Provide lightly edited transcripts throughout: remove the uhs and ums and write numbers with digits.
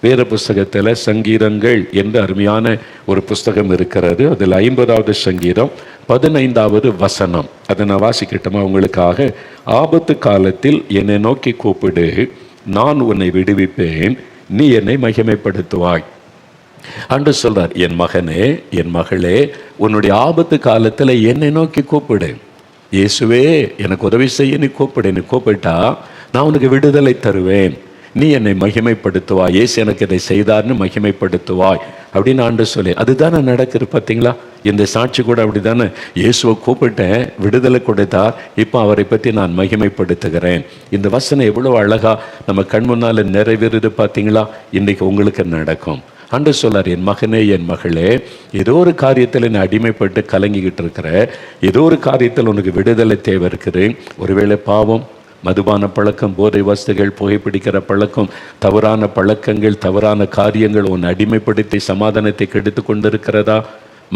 வேற புஸ்தகத்தில் சங்கீதங்கள் என்று அருமையான ஒரு புஸ்தகம் இருக்கிறது. அதில் 50வது சங்கீதம் 15வது வசனம், அதை நான் வாசிக்கட்டுமா உங்களுக்காக? ஆபத்து காலத்தில் என்னை நோக்கி கூப்பிடு, நான் உன்னை விடுவிப்பேன், நீ என்னை மகிமைப்படுத்துவாய். அன்று சொல்றார், என் மகனே, என் மகளே, உன்னுடைய ஆபத்து காலத்தில் என்னை நோக்கி கூப்பிடு. இயேசுவே எனக்கு உதவி செய்ய நீ கூப்பிடு. நீ கூப்பிட்டா நான் உனக்கு விடுதலை தருவேன், நீ என்னை மகிமைப்படுத்துவாய். இயேசு எனக்கு இதை செய்தார்னு மகிமைப்படுத்துவாய் அப்படின்னு ஆண்டு சொல்லி, அதுதானே நடக்குது. பார்த்தீங்களா, இந்த சாட்சி கூட அப்படிதானே. இயேசுவை கூப்பிட்டேன், விடுதலை கொடுத்தார், இப்போ அவரை பற்றி நான் மகிமைப்படுத்துகிறேன். இந்த வசனம் எவ்வளோ அழகா நம்ம கண் முன்னால் நிறைவேறுது பார்த்தீங்களா. இன்றைக்கு உங்களுக்கு நடக்கும். அன்று சொல்லார், என் மகனே, என் மகளே, ஏதோ ஒரு காரியத்தில் நீ அடிமைப்பட்டு கலங்கிக்கிட்டு இருக்கிற, ஏதோ ஒரு காரியத்தில் உனக்கு விடுதலை தேவை இருக்குது. ஒருவேளை பாவம், மதுபான பழக்கம், போதை வஸ்துகள், புகைப்பிடிக்கிற பழக்கம், தவறான பழக்கங்கள், தவறான காரியங்கள் உன்னை அடிமைப்படுத்தி சமாதானத்தை கெடுத்து கொண்டிருக்கிறதா?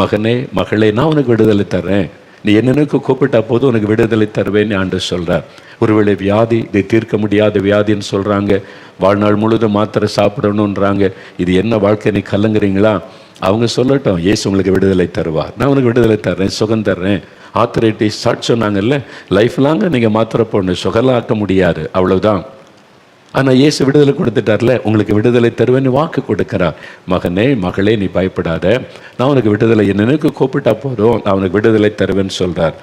மகனே, மகளே, நான் உனக்கு விடுதலை தர்றேன், நீ என்னென்னக்கு கூப்பிட்டா போது உனக்கு விடுதலை தருவேன்னு ஆண்டு சொல்கிறார். ஒருவேளை வியாதி, இதை தீர்க்க முடியாத வியாதின்னு சொல்கிறாங்க, வாழ்நாள் முழுதும் மாத்திரை சாப்பிடணுன்றாங்க, இது என்ன வாழ்க்கை, நீ கலங்குறீங்களா? அவங்க சொல்லட்டும், இயேசு உங்களுக்கு விடுதலை தருவார், நான் உனக்கு விடுதலை தர்றேன், சுகம் தர்றேன். ஆத்தரைட்டிஸ் சாட் சொன்னாங்கல்ல, லைஃப் லாங்க நீங்கள் மாத்திரை போடணும், சுகலாக்க முடியாது, அவ்வளவுதான். ஆனால் இயேசு விடுதலை கொடுத்துட்டார்ல, உங்களுக்கு விடுதலை தருவேன்னு வாக்கு கொடுக்குறார். மகனே, மகளே, நீ பயப்படாத, நான் உனக்கு விடுதலை, என்னென்னக்கு கூப்பிட்டா போதும், நான் உனக்கு விடுதலை தருவேன்னு சொல்கிறார்.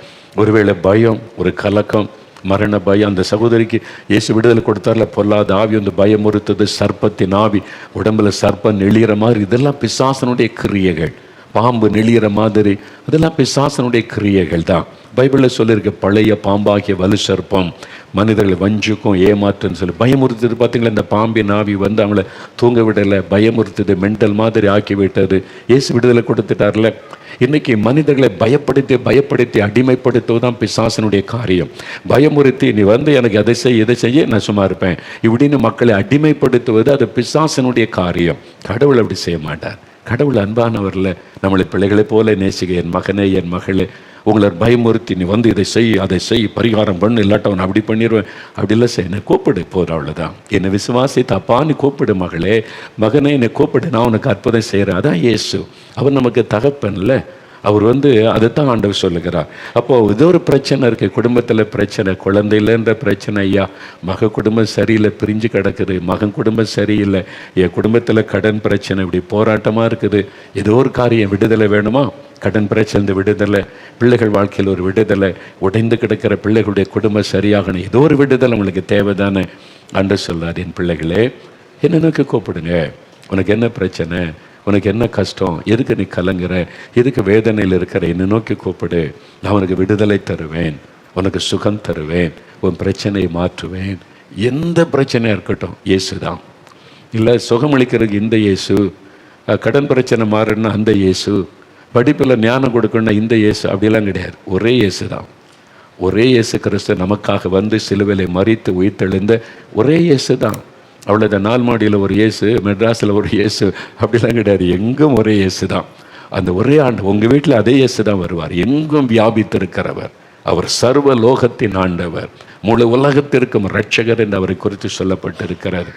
ஒருவேளை பயம், ஒரு கலக்கம், மரண பயம், அந்த சகோதரிக்கு இயேசு விடுதலை கொடுத்தார்ல, பொல்லாத ஆவி வந்து பயமுறுத்தது, சர்ப்பத்தின் ஆவி, உடம்புல சர்ப்பம் நெளிகிற மாதிரி, இதெல்லாம் பிசாசனுடைய கிரியைகள். பாம்பு நெளிகிற மாதிரி, அதெல்லாம் பிசாசனுடைய கிரியைகள் தான். பைபிளில் சொல்லியிருக்க, பழைய பாம்பாகிய வலு சர்ப்பம் மனிதர்களை வஞ்சுக்கும் ஏமாற்றுன்னு சொல்லி பயமுறுத்துது. பார்த்தீங்களா, இந்த பாம்பின் ஆவி வந்து அவங்கள தூங்க விடலை, பயமுறுத்துது, மென்டல் மாதிரி ஆக்கி விட்டது. இயேசு விடுதலை கொடுத்துட்டார்ல. இன்னைக்கு மனிதர்களை பயப்படுத்தி அடிமைப்படுத்துவதுதான் பிசாசனுடைய காரியம். பயமுறுத்தி, நீ வந்து எனக்கு அதை செய்ய, இதை செய்ய, நான் சும்மா இருப்பேன் இப்படின்னு மக்களை அடிமைப்படுத்துவது அது பிசாசனுடைய காரியம். கடவுள் அப்படி செய்ய மாட்டார். கடவுள் அன்பானவரில் நம்மளை பிள்ளைகளை போல நேசிக்க, என் மகனே, என் மகளே, உங்களை பயமுறுத்தி நீ வந்து இதை செய், அதை செய், பரிகாரம் பண்ணு, இல்லாட்டவன் அப்படி பண்ணிடுவேன், அப்படிலாம் செய்ய, என்னை கூப்பிடு போதும், அவ்வளோதான். என்னை விசுவாசித்து அப்பா நீ கூப்பிடு, மகளே, மகனே, என்னை கூப்பிடு, நான் உனக்கு அற்புதம் செய்கிறேன். அதான் இயேசு. அவர் நமக்கு தகப்பன்ல, அவர் வந்து அதைத்தான் ஆண்டவர் சொல்லுகிறார். அப்போது ஏதோ ஒரு பிரச்சனை இருக்குது, குடும்பத்தில் பிரச்சனை, குழந்தையிலன்ற பிரச்சனை, ஐயா மக குடும்பம் சரியில்லை, பிரிஞ்சு கிடக்குது, மகன் குடும்பம் சரியில்லை, என் குடும்பத்தில் கடன் பிரச்சனை, இப்படி போராட்டமாக இருக்குது, ஏதோ ஒரு காரியம் விடுதலை வேணுமா? கடன் பிரச்சனை விடுதலை, பிள்ளைகள் வாழ்க்கையில் ஒரு விடுதலை, உடைந்து கிடக்கிற பிள்ளைகளுடைய குடும்பம் சரியாகணும், ஏதோ ஒரு விடுதலை உங்களுக்கு தேவைதானே அன்று சொல்லார். என் பிள்ளைகளே, என்ன நோக்கி கூப்பிடுங்க, உனக்கு என்ன பிரச்சனை, உனக்கு என்ன கஷ்டம், எதுக்கு நீ கலங்குற, எதுக்கு வேதனையில் இருக்கிற, என்னை நோக்கி கூப்பிடு, நான் உனக்கு விடுதலை தருவேன், உனக்கு சுகம் தருவேன், உன் பிரச்சனையை மாற்றுவேன். எந்த பிரச்சனையாக இருக்கட்டும், இயேசு தான். இல்லை சுகமளிக்கிறதுக்கு இந்த இயேசு, கடன் பிரச்சனை மாறுன்னா அந்த இயேசு, படிப்பில் ஞானம் கொடுக்கணும்னா இந்த இயேசு, அப்படிலாம் கிடையாது. ஒரே இயேசு தான். ஒரே இயேசு கிறிஸ்து நமக்காக வந்து சிலுவையிலே மரித்து உயிர்த்தெழுந்த ஒரே இயேசு தான். அவ்வளோதான். நால்மாடியில் ஒரு இயேசு, மெட்ராஸில் ஒரு இயேசு, அப்படிலாம் கிடையாது. எங்கும் ஒரே இயேசு தான். அந்த ஒரே ஆண்டு உங்கள் வீட்டில் அதே இயேசு தான் வருவார். எங்கும் வியாபித்திருக்கிறவர் அவர், சர்வ லோகத்தின் ஆண்டவர், முழு உலகத்திற்கும் இரட்சகர் என்று அவரை குறித்து சொல்லப்பட்டிருக்கிறார்.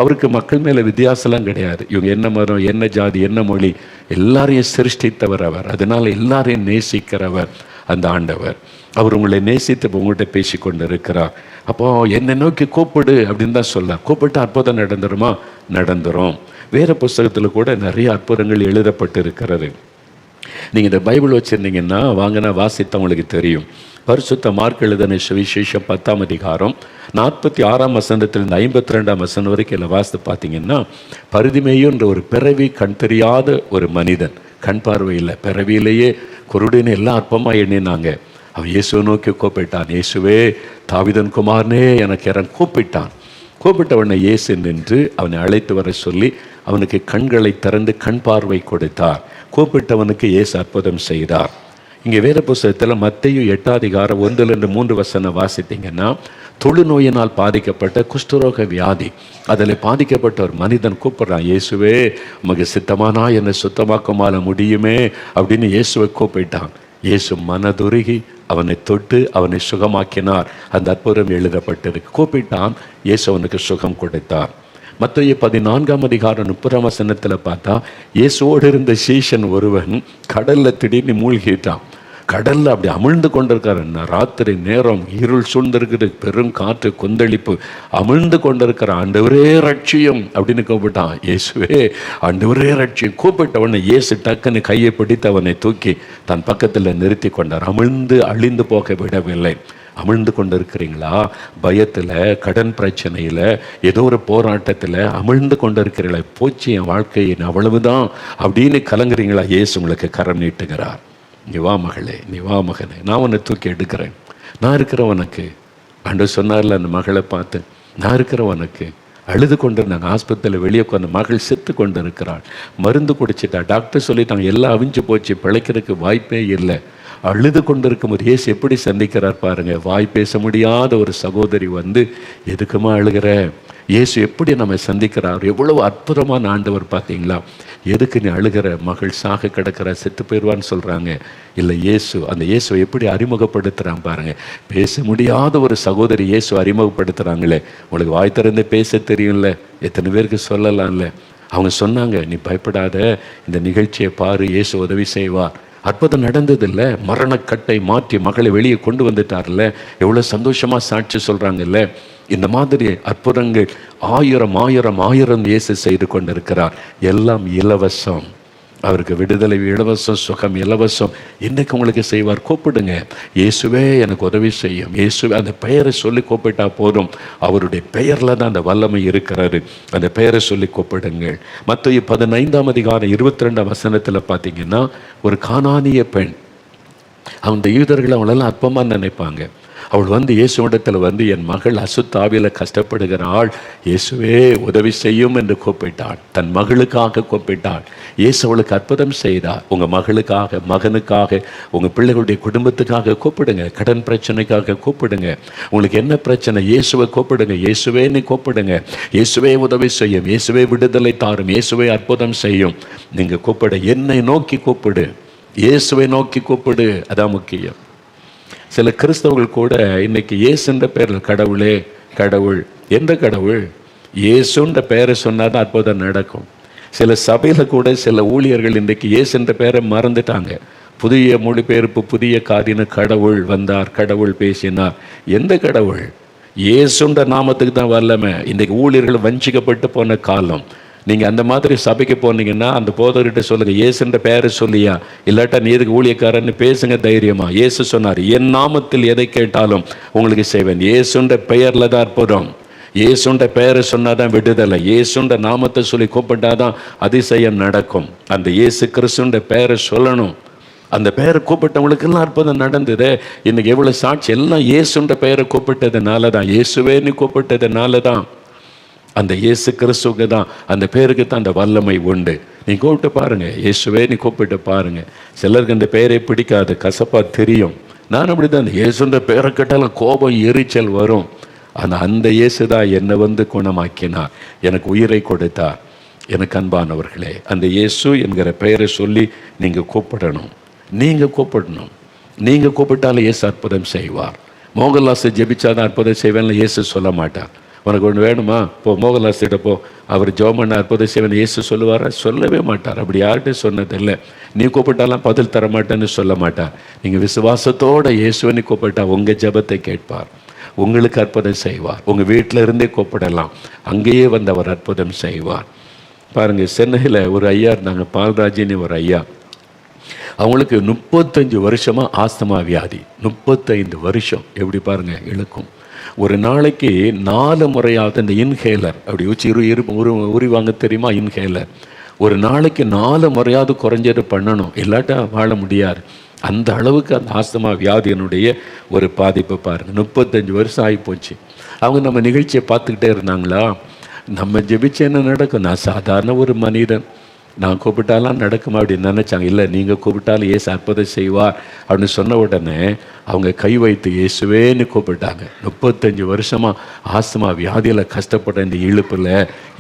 அவருக்கு மக்கள் மேலே வித்தியாசம்லாம் கிடையாது. இவங்க என்ன மரம், என்ன ஜாதி, என்ன மொழி, எல்லாரையும் சிருஷ்டித்தவர் அவர். அதனால் எல்லாரையும் நேசிக்கிறவர் அந்த ஆண்டவர். அவர் உங்களை நேசித்து உங்கள்கிட்ட பேசி கொண்டு இருக்கிறார். அப்போ என்னை நோக்கி கூப்பிடு அப்படின்னு தான் சொல்ல. கூப்பிட்டு அற்புதம் நடந்துருமா? நடந்துரும். வேறு புஸ்தகத்தில் கூட நிறைய அற்புதங்கள் எழுதப்பட்டு இருக்கிறது. நீங்கள் இந்த பைபிள் வச்சுருந்தீங்கன்னா வாங்கினா வாசித்தவங்களுக்கு தெரியும். பரிசுத்த மார்க் எழுதின சுவிசேஷம் 10ஆம் அதிகாரம் 46ஆம் வசனத்திலிருந்து 52ஆம் வசனம் வரைக்கும் எல்லாம் வாசித்து பார்த்தீங்கன்னா, பரிதிமேயுன்ற ஒரு பிறவி கண் தெரியாத ஒரு மனிதன், கண் பார்வை இல்லை, பிறவியிலேயே குருடின்னு எல்லாம் அற்பமாக எண்ணினாங்க. அவன் இயேசுவை நோக்கி கூப்பிட்டான். இயேசுவே, தாவீதின் குமாரனே, எனக்கு யாரன் கூப்பிட்டான். கூப்பிட்டவனை இயேசு நின்று அவனை அழைத்து வர சொல்லி அவனுக்கு கண்களை திறந்து கண் பார்வை கொடுத்தார். கூப்பிட்டவனுக்கு இயேசு அற்புதம் செய்தார். இங்கே வேத புஸ்தகத்தில் மத்தேயு 8ஆம் அதிகாரம் 1-3 வசனம் வாசித்தீங்கன்னா, தொழுநோயினால் பாதிக்கப்பட்ட குஷ்டரோக வியாதி, அதில் பாதிக்கப்பட்ட ஒரு மனிதன் கூப்பிட்றான், இயேசுவே உமக்கு சித்தமானா என்னை சுத்தமாக்குமால முடியுமே அப்படின்னு இயேசுவை கூப்பிட்டான். இயேசு மனதுருகி அவனை தொட்டு அவனை சுகமாக்கினார். அந்த அற்புதம் எழுதப்பட்டிருக்கு. கூப்பிட்டான், இயேசு அவனுக்கு சுகம் கொடுத்தார். மத்தேயு 14:30 பார்த்தா, இயேசுவோடு இருந்த சீஷன் ஒருவன் கடல்ல திடீர்னு மூழ்கிட்டான். கடல்ல அப்படி அமிழ்ந்து கொண்டிருக்காரு. ராத்திரி நேரம், இருள் சூழ்ந்திருக்குது, பெரும் காற்று கொந்தளிப்பு, அமிழ்ந்து கொண்டிருக்கிற. ஆண்டவரே ரட்சியம் அப்படின்னு கூப்பிட்டான். இயேசுவே ஆண்டவரே ரட்சியம் கூப்பிட்ட உடனே இயேசு டக்குன்னு கையை பிடித்து அவனை தூக்கி தன் பக்கத்தில் நிறுத்தி கொண்டார். அழிந்து போக விடவில்லை. அமிழ்ந்து கொண்டிருக்கிறீங்களா? பயத்தில், கடன் பிரச்சனையில், ஏதோ ஒரு போராட்டத்தில் அமிழ்ந்து கொண்டிருக்கிறீங்களா? போச்சு என் வாழ்க்கையின் அவ்வளவுதான் அப்படின்னு கலங்குறீங்களா? இயேசு உங்களுக்கு கரம் நீட்டுகிறார். நீ வா மகளே, நீ வா மகனே, நான் உன்னை தூக்கி எடுக்கிறேன். நான் இருக்கிறவனுக்கு. ஆண்டவர் சொன்னார்ல அந்த மகளை பார்த்து, நான் இருக்கிறவனுக்கு. அழுது கொண்டு நாங்கள் ஆஸ்பத்திரியில் வெளியே உட்காந்து, மகள் செத்து கொண்டு இருக்கிறாள், மருந்து குடிச்சிட்டா, டாக்டர் சொல்லிட்டாங்க எல்லாம் அவிஞ்சு போச்சு, பிழைக்கிறதுக்கு வாய்ப்பே இல்லை. அழுது கொண்டிருக்கும் ஒரு இயேசு எப்படி சந்திக்கிறார் பாருங்க. வாய் பேச முடியாத ஒரு சகோதரி வந்து, எதுக்குமா அழுகிற? இயேசு எப்படி நம்ம சந்திக்கிறார், எவ்வளவு அற்புதமான ஆண்டவர் பார்த்தீங்களா? எதுக்கு நீ அழுகிற? மகள் சாக கிடக்கிற, செத்து போயிடுவான்னு சொல்கிறாங்க. இல்லை, இயேசு, அந்த இயேசுவை எப்படி அறிமுகப்படுத்துகிறான் பாருங்க. பேச முடியாத ஒரு சகோதரி இயேசு அறிமுகப்படுத்துகிறாங்களே. உங்களுக்கு வாய் திறந்து பேச தெரியும்ல, எத்தனை பேருக்கு சொல்லலாம்ல. அவங்க சொன்னாங்க, நீ பயப்படாத, இந்த நிகழ்ச்சியை பாரு, இயேசு உதவி செய்வார். அற்புதம் நடந்ததில்ல, மரணக்கட்டை மாற்றி மகளை வெளியே கொண்டு வந்துட்டார்ல, எவ்வளோ சந்தோஷமாக சாட்சி சொல்கிறாங்கல்ல. இந்த மாதிரி அற்புதங்கள் ஆயிரம் இயேசு செய்து கொண்டிருக்கிறார். எல்லாம் இலவசம். அவருக்கு விடுதலை இலவசம், சுகம் இலவசம். இன்னைக்கு உங்களுக்கு செய்வார். கூப்பிடுங்க, இயேசுவே எனக்கு உதவி செய்யும், இயேசுவே. அந்த பெயரை சொல்லி கூப்பிட்டா போதும். அவருடைய பெயரில் தான் அந்த வல்லமை இருக்கிறாரு. அந்த பெயரை சொல்லி கூப்பிடுங்கள். மத்தேயு 15:22 பார்த்தீங்கன்னா, ஒரு கானானிய பெண், அந்த யூதர்கள் அவளெல்லாம் அற்பமாக நினைப்பாங்க. அவள் வந்து இயேசுவிடத்தில் வந்து, என் மகள் அசுத்தாவியில் கஷ்டப்படுகிறாள், இயேசுவே உதவி செய்யும் என்று கூப்பிட்டாள். தன் மகளுக்காக கூப்பிட்டாள். இயேசு அவளுக்கு அற்புதம் செய்தார். உங்கள் மகளுக்காக, மகனுக்காக, உங்கள் பிள்ளைகளுடைய குடும்பத்துக்காக கூப்பிடுங்க. கடன் பிரச்சனைக்காக கூப்பிடுங்க. உங்களுக்கு என்ன பிரச்சனை, இயேசுவை கூப்பிடுங்க. இயேசுவே நீ கூப்பிடுங்க. இயேசுவே உதவி செய்யும், இயேசுவே விடுதலை தாரும், இயேசுவே அற்புதம் செய்யும். நீங்கள் கூப்பிட, என்னை நோக்கி கூப்பிடு, இயேசுவை நோக்கி கூப்பிடு. அதான் முக்கியம். சில கிறிஸ்தவர்கள் கூட இன்னைக்கு இயேசுன்ற பேரில், கடவுளே கடவுள். எந்த கடவுள்? இயேசுன்ற பெயரை சொன்னால் தான் அற்புதம் நடக்கும். சில சபையில் கூட சில ஊழியர்கள் இன்றைக்கு இயேசுன்ற பெயரை மறந்துட்டாங்க. புதிய மொழிபெயர்ப்பு, புதிய காரியம், கடவுள் வந்தார், கடவுள் பேசினார். எந்த கடவுள்? இயேசுன்ற நாமத்துக்கு தான் வரலமே. இன்றைக்கு ஊழியர்கள் வஞ்சிக்கப்பட்டு போன காலம். நீங்கள் அந்த மாதிரி சபைக்கு போனீங்கன்னா அந்த போதர்கிட்ட சொல்லுங்கள், இயேசுன்ற பேரை சொல்லியா, இல்லாட்டா நீ எதுக்கு ஊழியக்காரன்னு பேசுங்க தைரியமா. இயேசு சொன்னார், என் நாமத்தில் எதை கேட்டாலும் உங்களுக்கு செய்வேன். இயேசுன்ற பெயரில் தான் அற்புதம். இயேசுன்ற பெயரை சொன்னாதான் விடுதலை. இயேசுன்ற நாமத்தை சொல்லி கூப்பிட்டாதான் அதிசயம் நடக்கும். அந்த இயேசு கிறிஸ்துன்ற பெயரை சொல்லணும். அந்த பெயரை கூப்பிட்டவங்களுக்கெல்லாம் அற்புதம் நடந்தது. இன்னைக்கு எவ்வளோ சாட்சி, எல்லாம் இயேசுன்ற பெயரை கூப்பிட்டதுனால தான், இயேசுவே நீ கூப்பிட்டதுனால தான். அந்த இயேசு கிறிஸ்துவுக்கு தான், அந்த பேருக்கு தான் அந்த வல்லமை உண்டு. நீ கூப்பிட்டு பாருங்க, இயேசுவே நீ கூப்பிட்டு பாருங்க. சிலருக்கு அந்த பெயரை பிடிக்காது, கசப்பா தெரியும். நான் அப்படி தான், அந்த இயேசுன்ற பெயரை கேட்டாலும் கோபம், எரிச்சல் வரும். ஆனால் அந்த இயேசு தான் என்னை வந்து குணமாக்கினார், எனக்கு உயிரை கொடுத்தார். எனக்கு அன்பானவர்களே, அந்த இயேசு என்கிற பெயரை சொல்லி நீங்கள் கூப்பிடணும். நீங்கள் கூப்பிடணும். நீங்கள் கூப்பிட்டாலும் இயேசு அற்புதம் செய்வார். மோகன்லாஸை ஜெபிச்சாதான் அற்புதம் செய்வேன்னு இயேசு சொல்ல மாட்டார். உனக்கு ஒன்று வேணுமா, போ மோகன்லாஸ்கிட்ட போ, அவர் ஜெபம் பண்ண அற்புதம் செய்வேன் இயேசு சொல்லுவாரா? சொல்லவே மாட்டார். அப்படி யார்கிட்டையும் சொன்னதில்லை. நீ கூப்பிட்டாலாம் பதில் தர மாட்டேன்னு சொல்ல மாட்டார். நீங்கள் விசுவாசத்தோட இயேசுவனை கூப்பிட்டா உங்கள் ஜெபத்தை கேட்பார், உங்களுக்கு அற்புதம் செய்வார். உங்கள் வீட்டில் இருந்தே கூப்பிடலாம், அங்கேயே வந்து அவர் அற்புதம் செய்வார். பாருங்கள், சென்னையில் ஒரு ஐயா இருந்தாங்க, பால்ராஜின்னு ஒரு ஐயா. அவங்களுக்கு 35 வருஷமாக ஆஸ்துமா வியாதி. 35 வருஷம். எப்படி பாருங்கள் இழுக்கும். ஒரு நாளைக்கு 4 முறையாவது இந்த இன்ஹேலர், அப்படி உரிவாங்க தெரியுமா, இன்ஹேலர். ஒரு நாளைக்கு 4 முறையாவது குறைஞ்சது பண்ணணும், இல்லாட்டா வாழ முடியாது. அந்த அளவுக்கு அந்த ஆஸ்துமா வியாதியினுடைய ஒரு பாதிப்பு பாருங்கள். 35 வருஷம் ஆகிப்போச்சு. அவங்க நம்ம நிகழ்ச்சியை பார்த்துக்கிட்டே இருந்தாங்களா, நம்ம ஜெபிச்சு என்ன நடக்கும், நான் சாதாரண ஒரு மனிதன், நான் கூப்பிட்டாலாம் நடக்குமா அப்படின்னு நினச்சாங்க. இல்லை, நீங்கள் கூப்பிட்டாலும் இயேசு அற்புதம் செய்வார் அப்படின்னு சொன்ன உடனே அவங்க கை வைத்து இயேசுவேன்னு கூப்பிட்டாங்க. 35 வருஷமாக ஆஸ்துமா வியாதியில் கஷ்டப்பட்ட இந்த இழுப்பில்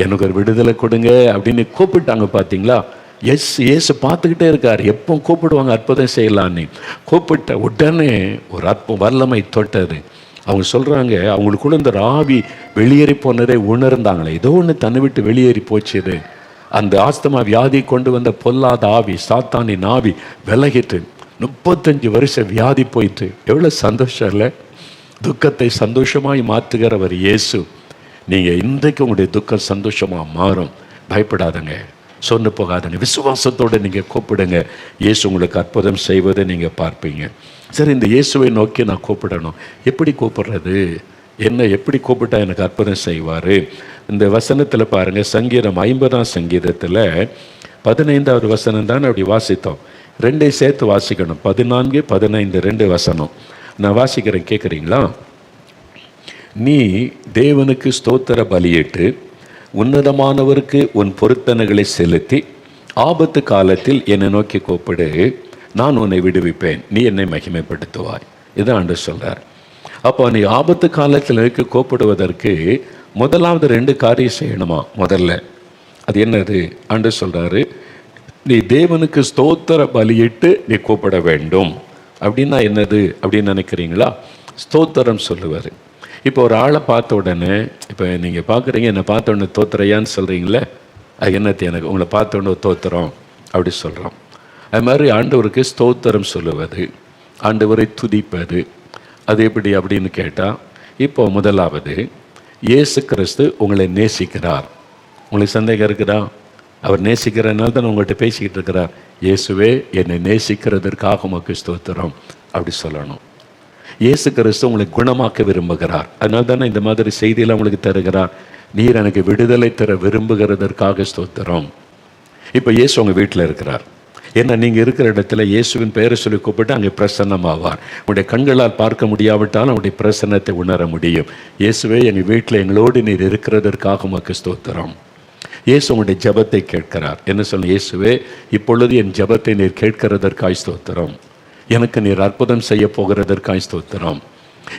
எனக்கு ஒரு விடுதலை கொடுங்க அப்படின்னு கூப்பிட்டாங்க. பார்த்தீங்களா, இயேசு பார்த்துக்கிட்டே இருக்கார், எப்போ கூப்பிடுவாங்க அற்புதம் செய்யலான்னு. கூப்பிட்ட உடனே ஒரு வல்லமை தொட்டது. அவங்க சொல்கிறாங்க, அவங்களுக்குள்ள இந்த ஆவி வெளியேறி போனதை உணர்ந்தாங்களே, ஏதோ ஒன்று தன்னை விட்டு வெளியேறி போச்சுது. அந்த ஆஸ்துமா வியாதி கொண்டு வந்த பொல்லாத ஆவி, சாத்தானின் ஆவி விலகிட்டு 35 வருஷம் வியாதி போயிட்டு. எவ்வளோ சந்தோஷம் இல்லை? துக்கத்தை சந்தோஷமாய் மாற்றுகிறவர் இயேசு. நீங்கள் இன்றைக்கு உங்களுடைய துக்கம் சந்தோஷமாக மாறும். பயப்படாதங்க, சொன்னு போகாதங்க, விசுவாசத்தோடு நீங்கள் கூப்பிடுங்க. இயேசு உங்களுக்கு அற்புதம் செய்வதை நீங்கள் பார்ப்பீங்க. சரி, இந்த இயேசுவை நோக்கி நான் கூப்பிடணும். எப்படி கூப்பிடுறது? என்ன எப்படி கூப்பிட்டா எனக்கு அற்புதம் செய்வார்? இந்த வசனத்தில் பாருங்கள், சங்கீதம் 50ஆம் சங்கீதத்தில் 15வது வசனம் தான் அப்படி வாசித்தோம். 2 சேர்த்து வாசிக்கணும். 14, 15, 2 வசனம் நான் வாசிக்கிறேன், கேட்குறீங்களா? நீ தேவனுக்கு ஸ்தோத்திர பலியிட்டு உன்னதமானவருக்கு உன் பொருத்தனைகளை செலுத்தி ஆபத்து காலத்தில் என்னை நோக்கி கூப்பிடு, நான் உன்னை விடுவிப்பேன், நீ என்னை மகிமைப்படுத்துவாய். இதான் ஆண்டவர் சொல்கிறார். அப்போ நீ ஆபத்து காலத்தில் இருக்க கூப்பிடுவதற்கு முதலாவது 2 காரியம் செய்யணுமா? முதல்ல அது என்னது? ஆண்டவர் சொல்கிறாரு, நீ தேவனுக்கு ஸ்தோத்திர பலியிட்டு நீ கூப்பிட வேண்டும். அப்படின்னா என்னது அப்படின்னு நினைக்கிறீங்களா? ஸ்தோத்திரம் சொல்லுவார். இப்போ ஒரு ஆளை பார்த்த உடனே, இப்போ நீங்கள் பார்க்குறீங்க, என்னை பார்த்த உடனே தோத்துறையான்னு சொல்கிறீங்களே, அது என்னத்தை? எனக்கு உங்களை பார்த்த உடனே தோத்துறோம் அப்படி சொல்கிறோம். அது மாதிரி ஆண்டவருக்கு ஸ்தோத்திரம் சொல்லுவது, ஆண்டவரை துதிப்பது, அது எப்படி அப்படின்னு கேட்டால், இப்போ முதலாவது, இயேசு கிறிஸ்து உங்களை நேசிக்கிறார். உங்களுக்கு சந்தேகம் இருக்குதா? அவர் நேசிக்கிறதுனால தான் உங்கள்கிட்ட பேசிக்கிட்டு இருக்கிறார். இயேசுவே என்னை நேசிக்கிறதற்காக உமக்கு ஸ்தோத்திரம் அப்படி சொல்லணும். இயேசு கிறிஸ்து உங்களை குணமாக்க விரும்புகிறார், அதனால தானே இந்த மாதிரி செய்தியெல்லாம் உங்களுக்கு தருகிறார். நீர் எனக்கு விடுதலை தர விரும்புகிறதற்காக ஸ்தோத்திரம். இப்போ இயேசு உங்கள் வீட்டில் இருக்கிறார். ஏன்னா நீங்கள் இருக்கிற இடத்துல இயேசுவின் பெயரை சொல்லி கூப்பிட்டு அங்கே பிரசன்னமாவார். உங்களுடைய கண்களால் பார்க்க முடியாவிட்டாலும் அவருடைய பிரசன்னத்தை உணர முடியும். இயேசுவே எங்கள் வீட்டில் எங்களோடு நீர் இருக்கிறதற்காக உமக்கு ஸ்தோத்திரம். இயேசு உங்களுடைய ஜெபத்தை கேட்கிறார். என்ன சொல்ல? இயேசுவே இப்பொழுது என் ஜெபத்தை நீர் கேட்கிறதற்காய் ஸ்தோத்திரம். எனக்கு நீர் அற்புதம் செய்ய போகிறதற்காய் ஸ்தோத்திரம்.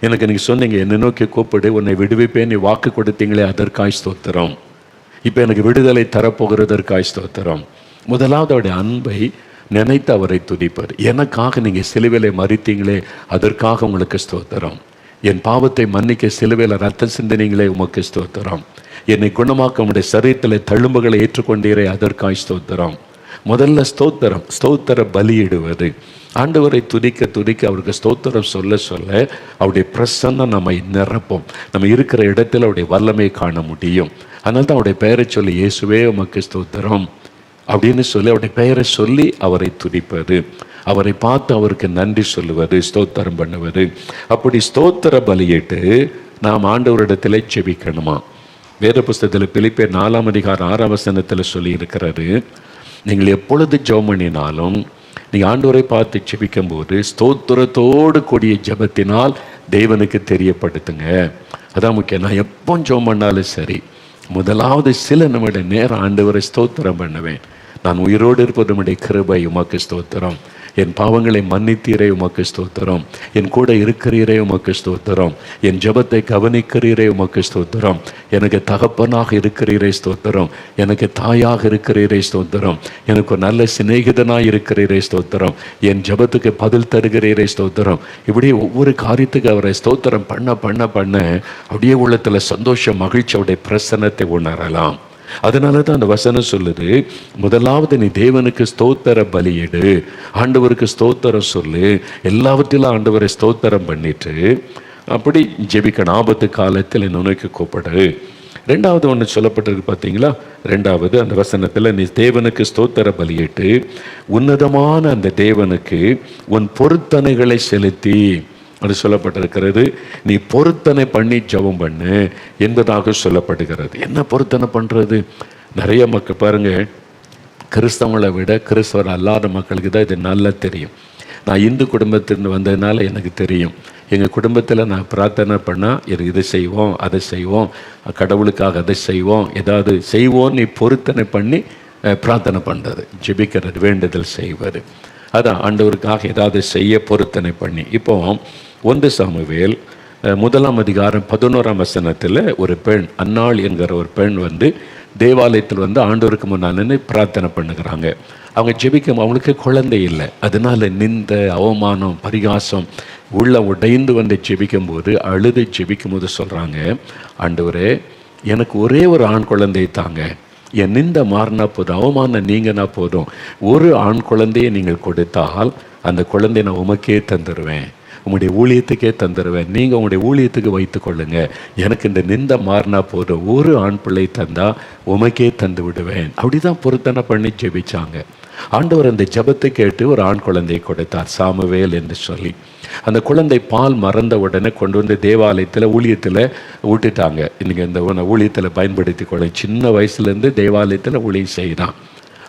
எனக்கு நீங்கள் சொன்னீங்க, என்னை நோக்கி கூப்பிடு, உன்னை விடுவிப்பேன், நீ வாக்கு கொடுத்தீங்களே, அதற்காய் ஸ்தோத்திரம். இப்போ எனக்கு விடுதலை தரப்போகிறதற்காய் ஸ்தோத்திரம். முதலாவது அவருடைய அன்பை நினைத்து அவரை துதிப்பார். எனக்காக நீங்கள் சிலுவையிலே மரித்தீங்களே, அதற்காக உங்களுக்கு ஸ்தோத்திரம். என் பாவத்தை மன்னிக்க சிலுவையில் ரத்தம் சிந்தினீங்களே, உமக்கு ஸ்தோத்திரம். என்னை குணமாக்க உடைய சரீரத்தில் தழும்புகளை ஏற்றுக்கொண்டீரே, அதற்காய் ஸ்தோத்திரம். முதல்ல ஸ்தோத்திரம், ஸ்தோத்திர பலியிடுவது. ஆண்டவரை துதிக்க துதிக்க அவருக்கு ஸ்தோத்திரம் சொல்ல சொல்ல அவருடைய பிரசன்னம் நம்மை நிரப்பும். நம்ம இருக்கிற இடத்துல அவருடைய வல்லமை காண முடியும். அதனால தான் அவருடைய பெயரை சொல்லி, இயேசுவே உமக்கு ஸ்தோத்திரம் அப்படின்னு சொல்லி அவருடைய பெயரை சொல்லி அவரை துதிப்பது, அவரை பார்த்து அவருக்கு நன்றி சொல்லுவது, ஸ்தோத்திரம் பண்ணுவது. அப்படி ஸ்தோத்திர பலியிட்டு நாம் ஆண்டவரிடத்தில் ஜெபிக்கணுமா? வேத புஸ்தகத்தில் பிலிப்பியர் 4ஆம் அதிகாரம் 6ஆம் வசனத்தில் சொல்லி இருக்கிறது, நீங்கள் எப்பொழுது ஜெபம் பண்ணினாலும் நீங்கள் ஆண்டவரை பார்த்து ஜெபிக்கும் போது ஸ்தோத்திரத்தோடு கூடிய ஜெபத்தினால் தேவனுக்கு தெரியப்படுத்துங்க. அதான் முக்கியம். நான் எப்போ ஜெபம் பண்ணாலும் சரி, முதலாவது சில நிமிட நேரம் ஆண்டவரை ஸ்தோத்திரம் பண்ணுவேன். நான் உயிரோடு இருப்பது உம்முடைய கிருபை, உமக்கு ஸ்தோத்திரம். என் பாவங்களை மன்னித்தீரே, உமக்கு ஸ்தோத்திரம். என் கூட இருக்கிறீரே, உமக்கு ஸ்தோத்திரம். என் ஜெபத்தை கவனிக்கிறீரே, உமக்கு ஸ்தோத்திரம். எனக்கு தகப்பனாக இருக்கிறீரே, ஸ்தோத்திரம். எனக்கு தாயாக இருக்கிறீரே, ஸ்தோத்திரம். எனக்கு நல்ல சிநேகிதனாக இருக்கிறீரே, ஸ்தோத்திரம். என் ஜெபத்துக்கு பதில் தருகிறீரே, ஸ்தோத்திரம். இப்படி ஒவ்வொரு காரியத்துக்கு அவரை ஸ்தோத்திரம் பண்ண பண்ண பண்ண அப்படியே உள்ளத்தில் சந்தோஷம், மகிழ்ச்சி, அவருடைய பிரசன்னத்தை உணரலாம். அதனால தான் அந்த வசனம் சொல்லுது, முதலாவது நீ தேவனுக்கு ஸ்தோத்திர பலியிடு, ஆண்டவருக்கு ஸ்தோத்திரம் சொல்லு, எல்லாவற்றிலும் ஆண்டவரை ஸ்தோத்திரம் பண்ணிட்டு அப்படி ஜெபிக்கணும். ஆபத்து காலத்தில் என்னை நோக்கி கூப்பிடு. ரெண்டாவது ஒன்று சொல்லப்பட்டிருக்கு பார்த்தீங்களா? ரெண்டாவது அந்த வசனத்தில், நீ தேவனுக்கு ஸ்தோத்திர பலியிட்டு உன்னதமான அந்த தேவனுக்கு உன் பொருத்தனைகளை செலுத்தி அது சொல்லப்பட்டிருக்கிறது. நீ பொருத்தனை பண்ணி ஜெபம் பண்ணு என்பதாக சொல்லப்படுகிறது. என்ன பொருத்தனை பண்ணுறது? நிறைய மக்கள் பாருங்க, கிறிஸ்தவங்களை விட கிறிஸ்தவர் அல்லாத மக்களுக்கு தான் இது நல்லா தெரியும். நான் இந்து குடும்பத்திலிருந்து வந்ததுனால எனக்கு தெரியும். எங்கள் குடும்பத்தில் நான் பிரார்த்தனை பண்ணால் இதை செய்வோம், அதை செய்வோம், கடவுளுக்காக அதை செய்வோம், ஏதாவது செய்வோம். நீ பொருத்தனை பண்ணி பிரார்த்தனை பண்ணுறது, ஜெபிக்கிறது, வேண்டுதல் செய்வது, அதான் ஆண்டவருக்காக ஏதாவது செய்ய பொருத்தனை பண்ணி. இப்போ 1 சாமுவேல் 1ஆம் அதிகாரம் 11ஆம் வசனத்தில் ஒரு பெண், அன்னாள் என்கிற ஒரு பெண் வந்து தேவாலயத்தில் வந்து ஆண்டவருக்கு முன்னாலே பிரார்த்தனை பண்ணுகிறாங்க. அவங்க ஜெபிக்கும், அவங்களுக்கு குழந்தை இல்லை. அதனால நிந்த, அவமானம், பரிகாசம் உள்ள உடைந்து வந்து ஜெபிக்கும் போது, அழுது ஜெபிக்கும் போது சொல்கிறாங்க, ஆண்டவரே எனக்கு ஒரே ஒரு ஆண் குழந்தை தாங்க, என் நிந்த மாறினா போதும், அவமானம் நீங்கினா போதும், ஒரு ஆண் குழந்தையை நீங்கள் கொடுத்தால் அந்த குழந்தையை நான் உமக்கே தந்துடுவேன், உங்களுடைய ஊழியத்துக்கே தந்துடுவேன், நீங்கள் உங்களுடைய ஊழியத்துக்கு வைத்து கொள்ளுங்க, எனக்கு இந்த நிந்த மாறினா போதும், ஒரு ஆண் பிள்ளை தந்தா உமக்கே தந்து விடுவேன். அப்படி தான் பொருத்தனை பண்ணி ஜெபிச்சாங்க. ஆண்டவர் அந்த ஜெபத்தை கேட்டு ஒரு ஆண் குழந்தையை கொடுத்தார், சாமுவேல் என்று சொல்லி. அந்த குழந்தை பால் மறந்த உடனே கொண்டு வந்து தேவாலயத்தில் ஊழியத்தில் விட்டுட்டாங்க. இன்றைக்கி இந்த ஊழியத்தில் பயன்படுத்தி கொள்ள, சின்ன வயசுலேருந்து தேவாலயத்தில் ஊழியம் செய்கிறான்.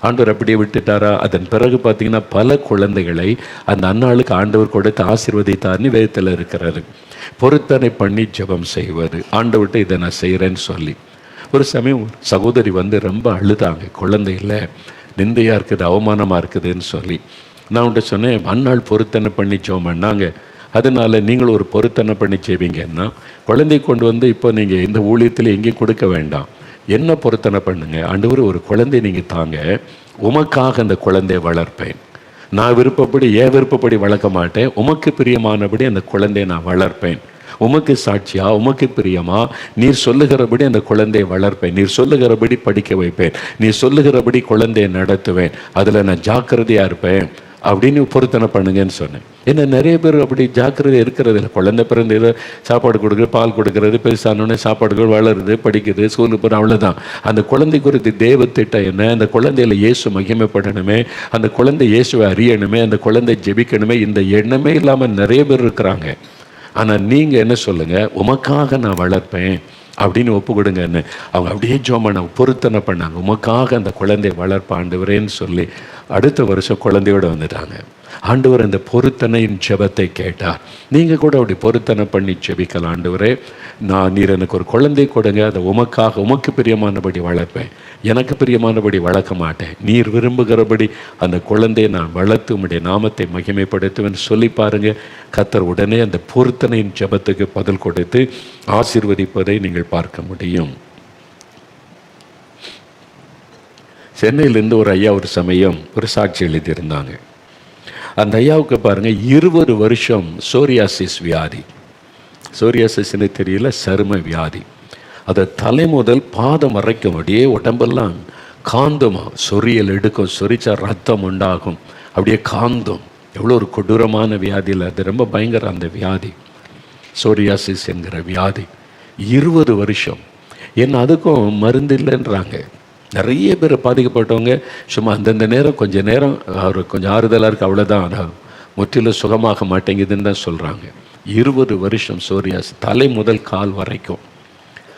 ஆண்டவர் அப்படியே விட்டுட்டாரா? அதன் பிறகு பார்த்தீங்கன்னா பல குழந்தைகளை அந்த அன்னாளுக்கு ஆண்டவர் கொடுத்து ஆசீர்வதித்தார்னு வேதத்தில் இருக்கிறாரு. பொருத்தனை பண்ணி ஜெபம் செய்வது, ஆண்டவர்கிட்ட இதை நான் செய்கிறேன்னு சொல்லி. ஒரு சமயம் சகோதரி வந்து ரொம்ப அழுதாங்க, குழந்தை இல்லை, நிந்தையாக இருக்குது, அவமானமாக இருக்குதுன்னு சொல்லி. நான் உன்ட்ட சொன்னேன், அன்னாள் பொருத்தனை பண்ணி ஜெபம் பண்ணாங்க, அதனால் நீங்களும் ஒரு பொருத்தனை பண்ணி செய்வீங்கன்னா குழந்தை கொண்டு வந்து இப்போ நீங்கள் இந்த ஊழியத்தில் எங்கேயும் கொடுக்க வேண்டாம், என்ன பொருத்தனை பண்ணுங்க, ஆண்டவர் ஒரு குழந்தை நீங்கள் தாங்க, உமக்காக அந்த குழந்தையை வளர்ப்பேன், நான் விருப்பப்படி என் விருப்பப்படி வளர்க்க மாட்டேன், உமக்கு பிரியமானபடி அந்த குழந்தையை நான் வளர்ப்பேன், உமக்கு சாட்சியா, உமக்கு பிரியமா, நீர் சொல்லுகிறபடி அந்த குழந்தையை வளர்ப்பேன், நீர் சொல்லுகிறபடி படிக்க வைப்பேன், நீர் சொல்லுகிறபடி குழந்தையை நடத்துவேன், அதில் நான் ஜாக்கிரதையாக இருப்பேன் அப்படின்னு பொருத்தனை பண்ணுங்கன்னு சொன்னேன். ஏன்னா நிறைய பேர் அப்படி ஜாக்கிரதை இருக்கிறது இல்லை. குழந்தை பிறந்து சாப்பாடு கொடுக்குறது, பால் கொடுக்கறது, பெருசானோடனே சாப்பாடுகள் வளருது, படிக்குது, ஸ்கூலுக்கு போகிற, அவ்வளோதான். அந்த குழந்தை குறித்து தேவ திட்டம் என்ன, அந்த குழந்தையில் இயேசு மகிமைப்படணுமே, அந்த குழந்தை இயேசுவை அறியணுமே, அந்த குழந்தை ஜெபிக்கணுமே, இந்த எண்ணமே இல்லாமல் நிறைய பேர் இருக்கிறாங்க. ஆனால் நீங்கள் என்ன சொல்லுங்கள், உமக்காக நான் வளர்ப்பேன் அப்படின்னு ஒப்பு கொடுங்கன்னு. அவங்க அப்படியே ஜோமனை பொருத்தனை பண்ணாங்க, உமக்காக அந்த குழந்தைய வளர்ப்ப ஆண்டவரேன்னு சொல்லி அடுத்த வருஷம் குழந்தையோடு வந்துட்டாங்க. ஆண்டவர் அந்த பொருத்தனையின் ஜெபத்தை கேட்டார். நீங்கள் கூட அப்படி பொருத்தனை பண்ணி ஜெபிக்கலாம், ஆண்டவரே நீர் எனக்கு ஒரு குழந்தை கொடுங்க, அதை உமக்காக உமக்கு பிரியமானபடி வளர்ப்பேன், எனக்கு பிரியமானபடி வளர்க்க மாட்டேன், நீர் விரும்புகிறபடி அந்த குழந்தையை நான் வளர்த்து உம்முடைய நாமத்தை மகிமைப்படுத்துவேன்னு சொல்லி பாருங்க. கர்த்தர் உடனே அந்த பொருத்தனையின் ஜெபத்துக்கு பதில் கொடுத்து ஆசீர்வதிப்பதை நீங்கள் பார்க்க முடியும். சென்னையிலேருந்து ஒரு ஐயா ஒரு சமயம் ஒரு சாட்சி எழுதியிருந்தாங்க. அந்த ஐயாவுக்கு பாருங்கள் 20 வருஷம் சோரியாசிஸ் வியாதி. சோரியாசிஸ்ன்னு தெரியல, சரும வியாதி. அதை தலை முதல் பாதம் வரைக்கும் அப்படியே உடம்பெல்லாம் காந்தமாக சொரியல் எடுக்கும், சொரிச்சா ரத்தம் உண்டாகும், அப்படியே காந்தம். எவ்வளோ ஒரு கொடூரமான வியாதியில், அது ரொம்ப பயங்கர அந்த வியாதி, சோரியாசிஸ் என்கிற வியாதி. 20 வருஷம். ஏன்னா அதுக்கும் மருந்து இல்லைன்றாங்க. நிறைய பேர் பாதிக்கப்பட்டவங்க சும்மா அந்தந்த நேரம் கொஞ்சம் நேரம் அவர் கொஞ்சம் ஆறுதலாக இருக்குது, அவ்வளோதான், அது முற்றிலும் சுகமாக மாட்டேங்குதுன்னு தான் சொல்கிறாங்க. 20 வருஷம் சோரியாஸ், தலை முதல் கால் வரைக்கும்